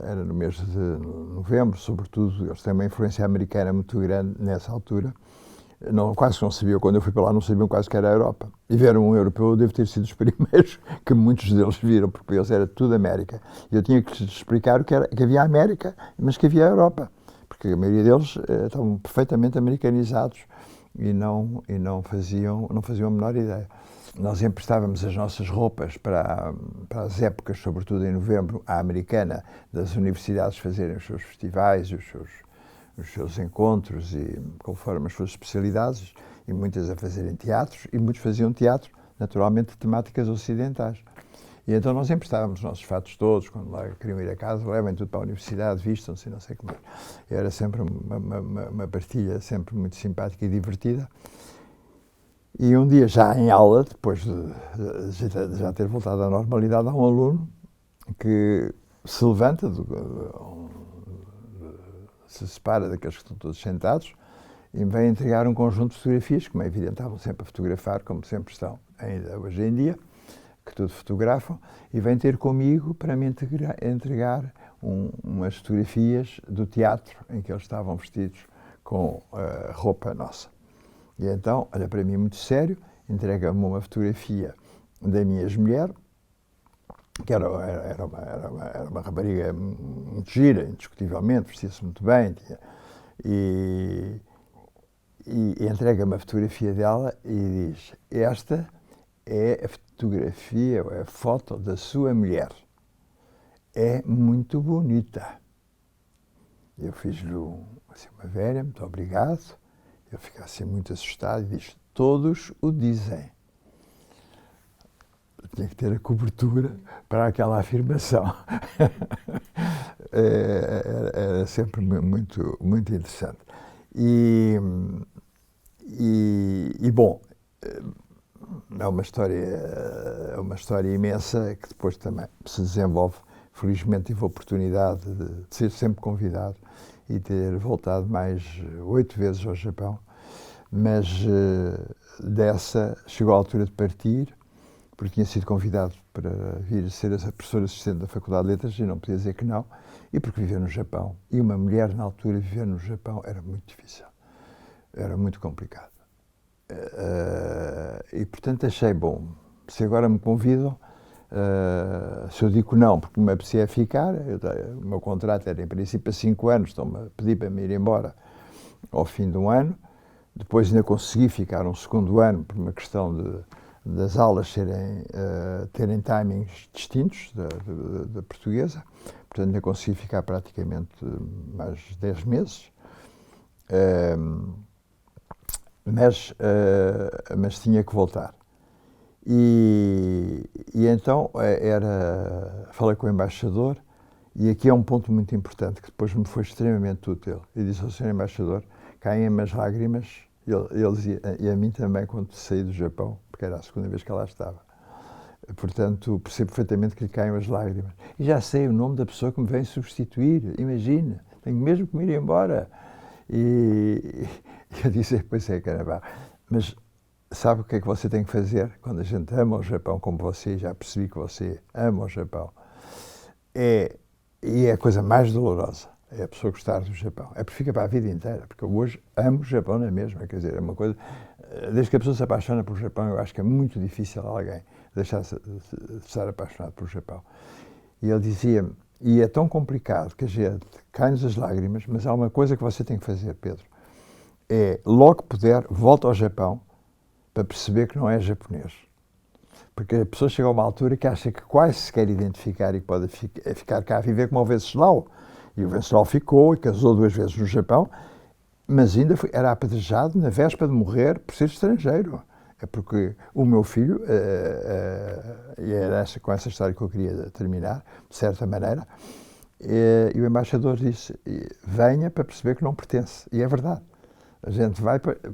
era no mês de novembro, sobretudo, eles têm uma influência americana muito grande nessa altura. Quase não sabiam, quando eu fui para lá, não sabiam quase que era a Europa. E ver um europeu, eu devo ter sido os primeiros que muitos deles viram, porque para eles era tudo América. E eu tinha que lhes explicar que havia a América, mas que havia a Europa. Porque a maioria deles estavam perfeitamente americanizados e não faziam a menor ideia. Nós emprestávamos as nossas roupas para as épocas, sobretudo em novembro, à americana, das universidades fazerem os seus festivais, os seus encontros, e conforme as suas especialidades, e muitas a fazerem teatros, e muitos faziam teatro, naturalmente, de temáticas ocidentais. E então nós emprestávamos os nossos fatos todos, quando lá queriam ir a casa, levem tudo para a universidade, vistam-se, não sei como é. Era sempre uma partilha sempre muito simpática e divertida. E um dia, já em aula, depois de já ter voltado à normalidade, há um aluno que se levanta, se separa daqueles que estão todos sentados e me vem entregar um conjunto de fotografias, como é evidente, estavam sempre a fotografar, como sempre estão ainda hoje em dia, que tudo fotografam, e vem ter comigo para me entregar umas fotografias do teatro em que eles estavam vestidos com a roupa nossa. E então, olha para mim muito sério, entrega-me uma fotografia da minha ex-mulher, que era uma rapariga muito gira, indiscutivelmente, vestia-se muito bem, e entrega-me a fotografia dela e diz: esta é a fotografia, é a foto da sua mulher. É muito bonita. Eu fiz-lhe assim, uma velha, muito obrigado. Ele fica assim muito assustado e diz: todos o dizem. Eu tinha que ter a cobertura para aquela afirmação. Era sempre muito, muito interessante. E bom, é uma história imensa que depois também se desenvolve. Felizmente tive a oportunidade de ser sempre convidado e ter voltado mais 8 vezes ao Japão, mas dessa chegou a altura de partir, porque tinha sido convidado para vir ser a professora assistente da Faculdade de Letras e não podia dizer que não, e porque viver no Japão, e uma mulher na altura viver no Japão era muito difícil, era muito complicado. E portanto achei, bom, se agora me convidam, se eu digo não, porque me apetecia ficar, o meu contrato era em princípio a 5 anos, estão-me a pedir para me ir embora ao fim de um ano, depois ainda consegui ficar um segundo ano por uma questão das aulas terem timings distintos da portuguesa, portanto ainda consegui ficar praticamente mais 10 meses, mas tinha que voltar. E então falei com o embaixador, e aqui é um ponto muito importante que depois me foi extremamente útil. E disse ao Sr. Embaixador: caem-me as lágrimas, ele dizia, e a mim também, quando saí do Japão, porque era a segunda vez que lá estava. Portanto, percebo perfeitamente que lhe caem as lágrimas. E já sei o nome da pessoa que me vem substituir, imagina, tenho mesmo que me ir embora. E eu disse: pois é, caramba, mas sabe o que é que você tem que fazer quando a gente ama o Japão, como você, já percebi que você ama o Japão, e é a coisa mais dolorosa, é a pessoa gostar do Japão. É porque fica para a vida inteira, porque eu hoje amo o Japão na mesma, quer dizer, é uma coisa, desde que a pessoa se apaixona pelo Japão, eu acho que é muito difícil alguém deixar-se de estar apaixonado pelo Japão. E ele dizia-me: e é tão complicado que a gente cai-nos as lágrimas, mas há uma coisa que você tem que fazer, Pedro, é, logo que puder, volta ao Japão, para perceber que não é japonês. Porque a pessoa chega a uma altura que acha que quase se quer identificar e que pode ficar cá a viver como o Venceslau. E o Venceslau ficou e casou 2 vezes no Japão, mas ainda era apedrejado na véspera de morrer por ser estrangeiro. É porque o meu filho, e era com essa história que eu queria terminar, de certa maneira, e o embaixador disse: venha para perceber que não pertence. E é verdade. A gente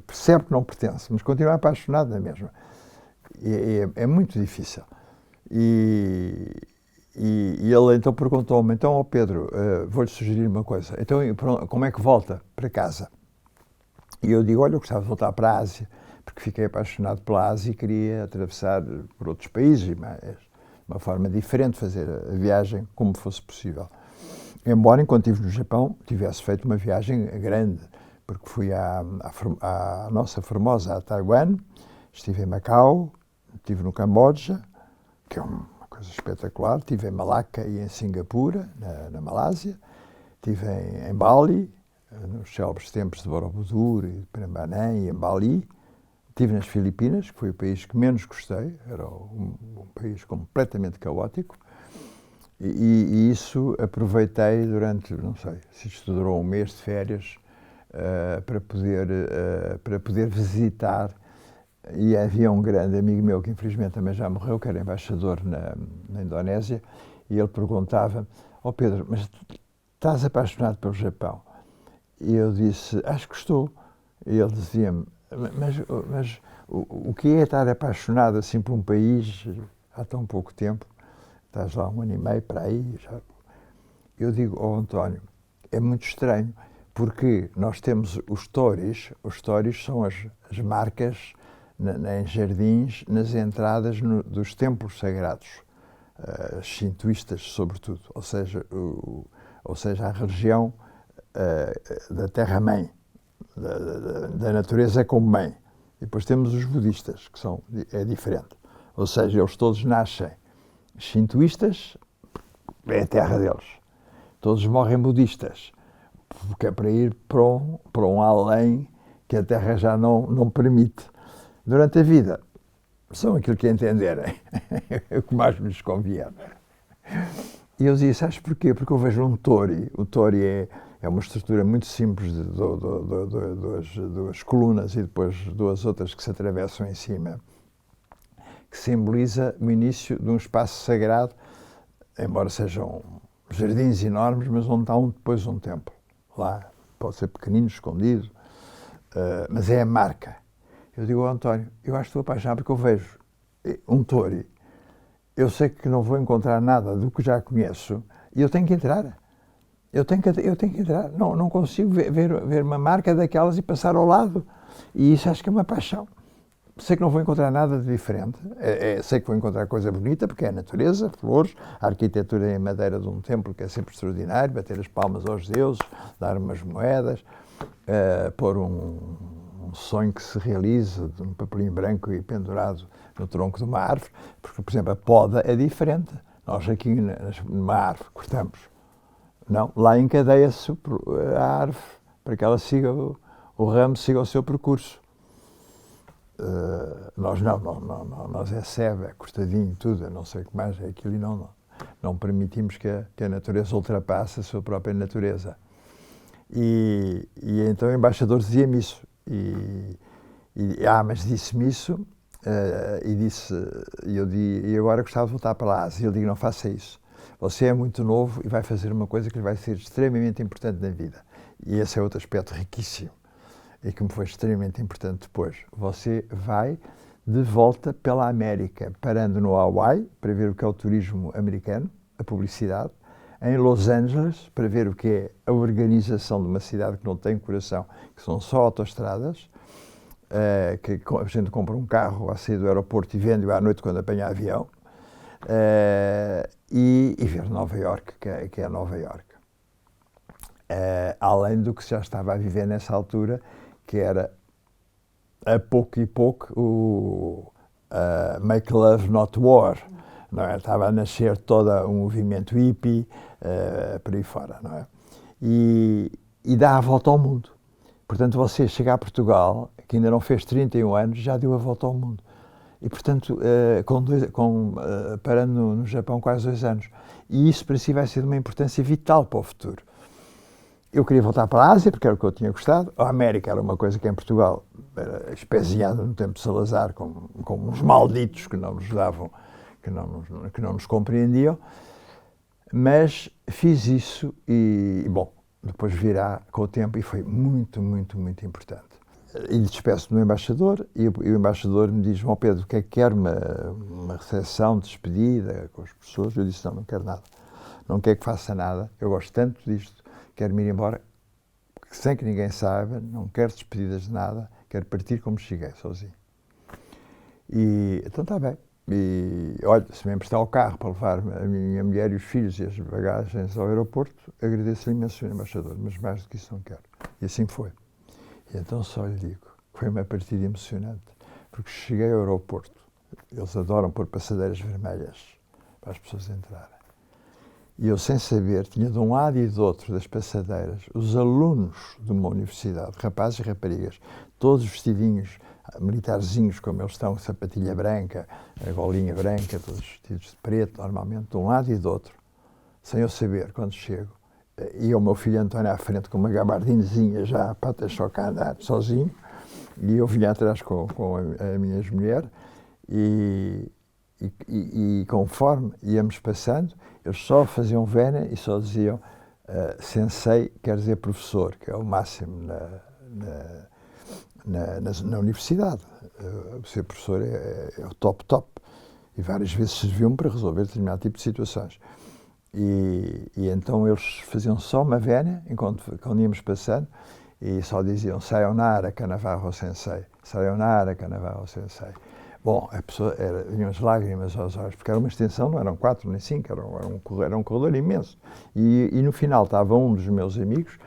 percebe que não pertence, mas continua apaixonado na mesma. É muito difícil. E E ele então perguntou-me, então, ó Pedro, vou-lhe sugerir uma coisa, então como é que volta para casa? E eu digo, olha, eu gostava de voltar para a Ásia, porque fiquei apaixonado pela Ásia e queria atravessar por outros países, mas uma forma diferente de fazer a viagem como fosse possível. Embora, enquanto estive no Japão, tivesse feito uma viagem grande, porque fui à nossa Formosa, a Taiwan, estive em Macau, estive no Camboja, que é uma coisa espetacular, estive em Malaca e em Singapura, na Malásia, estive em Bali, nos célebres templos de Borobudur e de Prambanan e em Bali, estive nas Filipinas, que foi o país que menos gostei, era um país completamente caótico, e isso aproveitei durante, não sei, se isto durou um mês de férias, para poder visitar. E havia um grande amigo meu que infelizmente também já morreu, que era embaixador na Indonésia, e ele perguntava, ó Pedro, mas estás apaixonado pelo Japão? E eu disse, acho que estou. E ele dizia-me, mas o que é estar apaixonado assim por um país há tão pouco tempo? Estás lá 1 ano e meio para aí. Já. Eu digo, ó António, é muito estranho, porque nós temos os tories são as marcas em jardins, nas entradas dos templos sagrados, shintoístas sobretudo, ou seja, a religião da terra-mãe, da natureza como mãe. E depois temos os budistas, que é diferente. Ou seja, eles todos nascem shintoístas, é a terra deles. Todos morrem budistas, porque é para ir para um além que a terra já não permite. Durante a vida, são aquilo que entenderem, é o que mais me convier. E eu dizia, sabes porquê? Porque eu vejo um tori. O tori é uma estrutura muito simples de duas colunas e depois duas outras que se atravessam em cima, que simboliza o início de um espaço sagrado, embora sejam jardins enormes, mas onde está depois um templo. Lá pode ser pequenino, escondido, mas é a marca. Eu digo, António, eu acho que estou apaixonado porque eu vejo um tori. Eu sei que não vou encontrar nada do que já conheço e eu tenho que entrar. Eu tenho que entrar. Não consigo ver uma marca daquelas e passar ao lado. E isso acho que é uma paixão. Sei que não vou encontrar nada de diferente. Sei que vou encontrar coisa bonita, porque é a natureza, flores, a arquitetura em madeira de um templo que é sempre extraordinário, bater as palmas aos deuses, dar umas moedas, pôr um sonho que se realiza de um papelinho branco e pendurado no tronco de uma árvore, porque, por exemplo, a poda é diferente. Nós aqui numa árvore cortamos. Não, lá encadeia-se a árvore para que ela siga, o ramo siga o seu percurso. Nós nós é sebe, é cortadinho, tudo, eu não sei o que mais é aquilo e não permitimos que a natureza ultrapasse a sua própria natureza. E então o embaixador dizia-me isso. Mas disse-me isso e agora gostava de voltar para a Ásia. Eu digo, não faça isso. Você é muito novo e vai fazer uma coisa que lhe vai ser extremamente importante na vida. E esse é outro aspecto riquíssimo e que me foi extremamente importante depois. Você vai de volta pela América, parando no Hawaii para ver o que é o turismo americano, a publicidade, em Los Angeles para ver o que é a organização de uma cidade que não tem coração, que são só autoestradas, que a gente compra um carro a sair do aeroporto e vende-o à noite quando apanha avião, e ver Nova Iorque, que é Nova Iorque. Além do que já estava a viver nessa altura, que era a pouco e pouco o Make Love Not War. Não é? Estava a nascer todo um movimento hippie, por aí fora, não é? E dá a volta ao mundo. Portanto, você chega a Portugal, que ainda não fez 31 anos, já deu a volta ao mundo. E, portanto, parando no Japão quase 2 anos. E isso para si vai ser de uma importância vital para o futuro. Eu queria voltar para a Ásia, porque era o que eu tinha gostado. A América era uma coisa que em Portugal era espezinhada no tempo de Salazar, com uns malditos que não nos davam, que não nos compreendiam. Mas fiz isso e, bom, depois virá com o tempo e foi muito, muito, muito importante. E despeço-me do embaixador e o embaixador me diz: João Pedro, o que é que quer? Uma recepção, despedida com as pessoas? Eu disse: não quero nada. Não quero que faça nada. Eu gosto tanto disto. Quero me ir embora sem que ninguém saiba. Não quero despedidas de nada. Quero partir como cheguei, sozinho. E então está bem. E olha, se me emprestar o carro para levar a minha mulher e os filhos e as bagagens ao aeroporto, agradeço-lhe imenso, Sr. Embaixador, mas mais do que isso não quero. E assim foi. E então só lhe digo, foi uma partida emocionante, porque cheguei ao aeroporto, eles adoram pôr passadeiras vermelhas para as pessoas entrarem. E eu, sem saber, tinha de um lado e do outro das passadeiras os alunos de uma universidade, rapazes e raparigas, todos vestidinhos, militarzinhos como eles estão, sapatilha branca, a golinha branca, todos vestidos de preto, normalmente, de um lado e do outro, sem eu saber, quando chego. E o meu filho António à frente com uma gabardinezinha já a patas só cá a andar, sozinho, e eu vinha atrás com a minha ex-mulher, e conforme íamos passando, eles só faziam vénia e só diziam sensei, quer dizer professor, que é o máximo na universidade. Ser professor é o top. E várias vezes serviu-me para resolver determinado tipo de situações. E então eles faziam só uma vénia, quando íamos passando, e só diziam Sayonara Kanavaho Sensei, Sayonara Kanavaho Sensei. Bom, a pessoa vinham as lágrimas aos olhos, porque era uma extensão, não eram 4 nem 5, era um corredor imenso. E no final estava um dos meus amigos,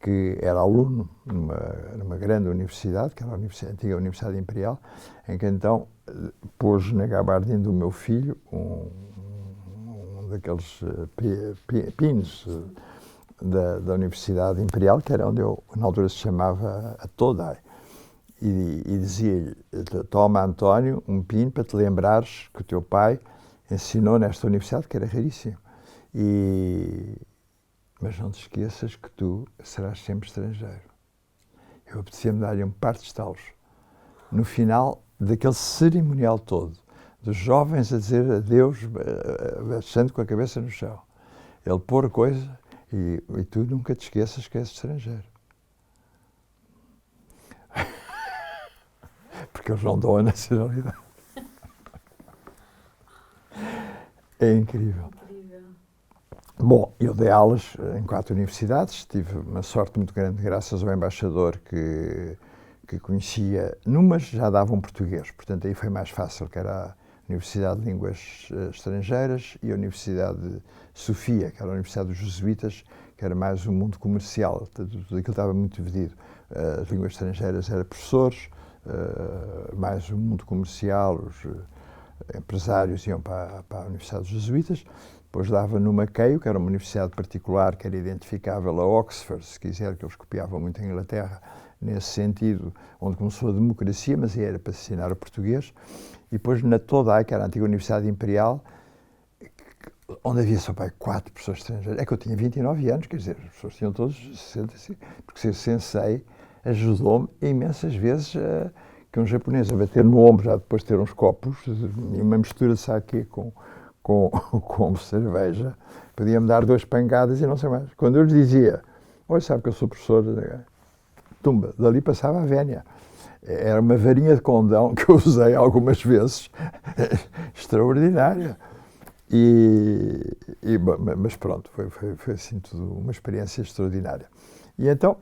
que era aluno numa grande universidade, que era a antiga Universidade Imperial, em que então pôs na gabardine do meu filho um daqueles pins da Universidade Imperial, que era onde eu, na altura, se chamava a Todai. E dizia-lhe: toma, António, um pino para te lembrares que o teu pai ensinou nesta universidade, que era raríssimo. Mas não te esqueças que tu serás sempre estrangeiro. Eu apetecia-me dar-lhe um par de estalos. No final daquele cerimonial todo, dos jovens a dizer adeus, baixando com a cabeça no chão. Ele pôr a coisa e tu nunca te esqueças que és estrangeiro. Porque eles não dão a nacionalidade. É incrível. Bom, eu dei aulas em 4 universidades, tive uma sorte muito grande graças ao embaixador que conhecia. Numas já davam português, portanto aí foi mais fácil, que era a Universidade de Línguas Estrangeiras e a Universidade de Sofia, que era a Universidade dos Jesuítas, que era mais um mundo comercial, tudo aquilo estava muito dividido. As línguas estrangeiras eram professores, mais um mundo comercial, os empresários iam para a Universidade dos Jesuítas. Depois dava no Maceio, que era uma universidade particular, que era identificável a Oxford, se quiser, que eles copiavam muito a Inglaterra, nesse sentido, onde começou a democracia, mas aí era para ensinar o português. E depois na Todai, que era a antiga Universidade Imperial, onde havia só 4 pessoas estrangeiras. É que eu tinha 29 anos, quer dizer, as pessoas tinham todos 65, porque ser sensei ajudou-me imensas vezes que um japonês a bater no ombro, já depois de ter uns copos, e uma mistura de sake com cerveja, podia-me dar 2 pancadas e não sei mais. Quando eu lhes dizia, olha, sabe que eu sou professor, tumba, dali passava a vénia. Era uma varinha de condão que eu usei algumas vezes, extraordinária. Mas pronto, foi assim tudo uma experiência extraordinária. E então,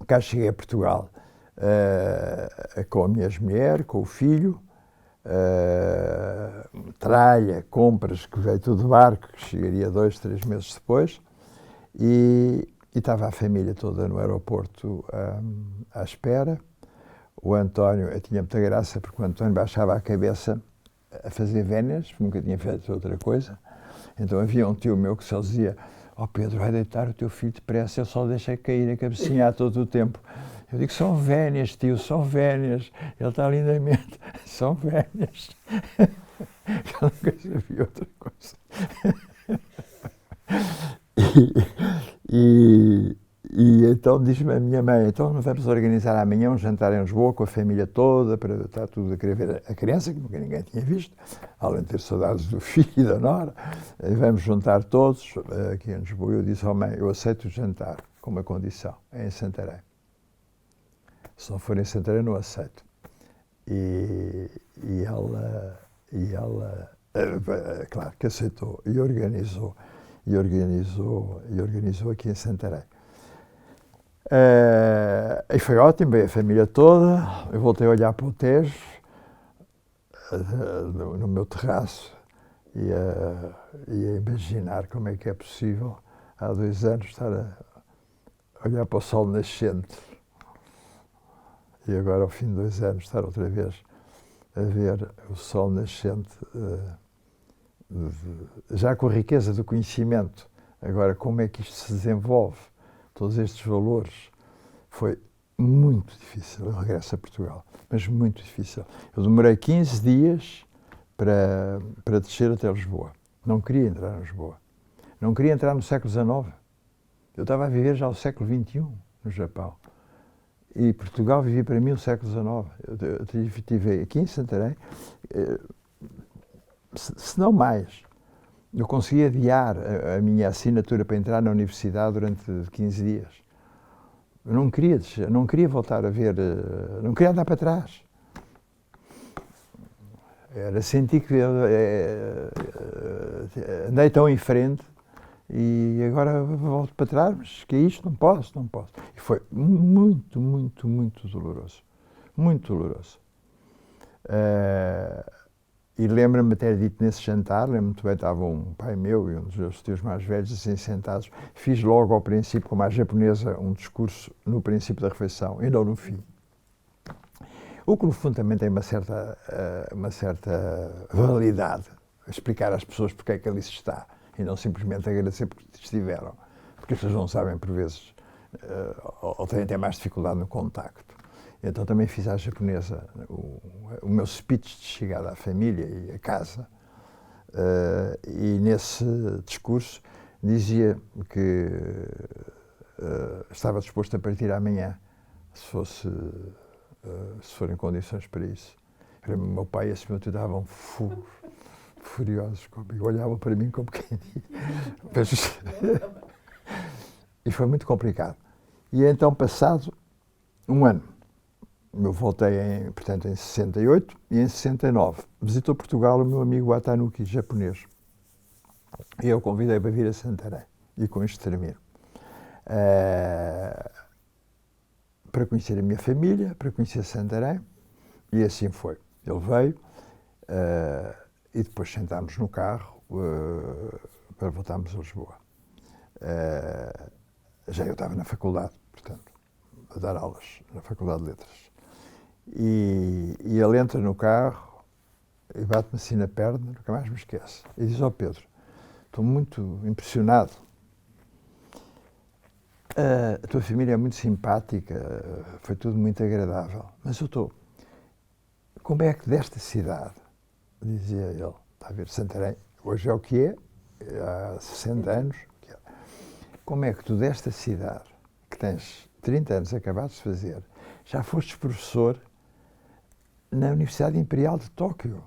cá cheguei a Portugal com a minha ex-mulher, com o filho, tralha, compras, que veio tudo de barco, que chegaria 2, 3 meses depois, e estava a família toda no aeroporto à espera. O António, eu tinha muita graça, porque o António baixava a cabeça a fazer vénias, nunca tinha feito outra coisa. Então havia um tio meu que só dizia: ó Pedro, vai deitar o teu filho depressa, eu só deixei cair a cabecinha a todo o tempo. Eu digo: são vénias, tio, são vénias. Ele está lindamente, são vénias. Eu nunca sabia outra coisa. E então diz-me a minha mãe: então vamos organizar amanhã um jantar em Lisboa com a família toda, para estar tudo a querer ver a criança, que nunca ninguém tinha visto, além de ter saudades do filho e da nora. E vamos juntar todos aqui em Lisboa. Eu disse: oh mãe, eu aceito o jantar, com uma condição, é em Santarém. Se não for em Santarém, não aceito. E ela, claro que aceitou e organizou aqui em Santarém. E foi ótimo, veio a família toda, eu voltei a olhar para o Tejo, no meu terraço, e a imaginar como é que é possível, há 2 anos, estar a olhar para o sol nascente. E agora, ao fim de 2 anos, estar outra vez a ver o sol nascente, já com a riqueza do conhecimento. Agora, como é que isto se desenvolve? Todos estes valores. Foi muito difícil o regresso a Portugal, mas muito difícil. Eu demorei 15 dias para descer até Lisboa. Não queria entrar em Lisboa. Não queria entrar no século XIX. Eu estava a viver já o século XXI no Japão. E Portugal vivia para mim o século XIX. Eu estive aqui em Santarém, se não mais. Eu consegui adiar a minha assinatura para entrar na universidade durante 15 dias. Eu não queria descer, não queria voltar a ver, não queria andar para trás. Era sentir que andei tão em frente e agora volto para trás, mas que é isto? Não posso. E foi muito, muito, muito doloroso. Muito doloroso. E lembro-me de ter dito nesse jantar, lembro-me muito bem, estava um pai meu e um dos meus tios mais velhos assim sentados, fiz logo ao princípio, como a japonesa, um discurso no princípio da refeição e não no fim. O que no fundo também tem uma certa validade, explicar às pessoas porque é que ali se está e não simplesmente agradecer porque estiveram, porque as pessoas não sabem por vezes, ou têm até mais dificuldade no contacto. Então também fiz à japonesa o meu speech de chegada à família e à casa. E nesse discurso dizia que estava disposto a partir amanhã, se forem condições para isso. O meu pai e esse meu tio estavam furiosos comigo, olhavam para mim como quem diz. E foi muito complicado. E então, passado um ano, eu voltei portanto, em 68 e em 69 visitou Portugal o meu amigo Watanuki, japonês. E eu convidei para vir a Santarém. E com isto termino. Para conhecer a minha família, para conhecer Santarém, e assim foi. Ele veio e depois sentámos no carro para voltarmos a Lisboa. Já eu estava na faculdade, portanto, a dar aulas na Faculdade de Letras. E ele entra no carro e bate-me assim na perna, nunca mais me esquece. E diz: Pedro, estou muito impressionado. A tua família é muito simpática, foi tudo muito agradável, mas eu estou... Como é que desta cidade, dizia ele, está a ver, Santarém, hoje é o que é, há 60 anos, como é que tu desta cidade, que tens 30 anos acabados de fazer, já fostes professor na Universidade Imperial de Tóquio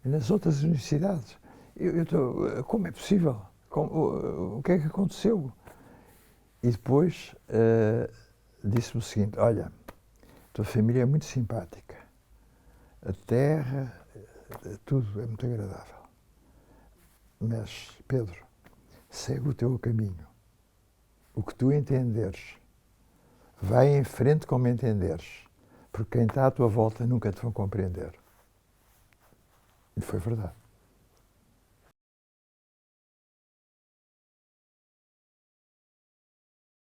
e nas outras universidades? Como é possível? O que é que aconteceu? E depois disse-me o seguinte: olha, a tua família é muito simpática, a terra, tudo é muito agradável, mas, Pedro, segue o teu caminho, o que tu entenderes, vai em frente como entenderes, porque quem está à tua volta nunca te vão compreender. E foi verdade.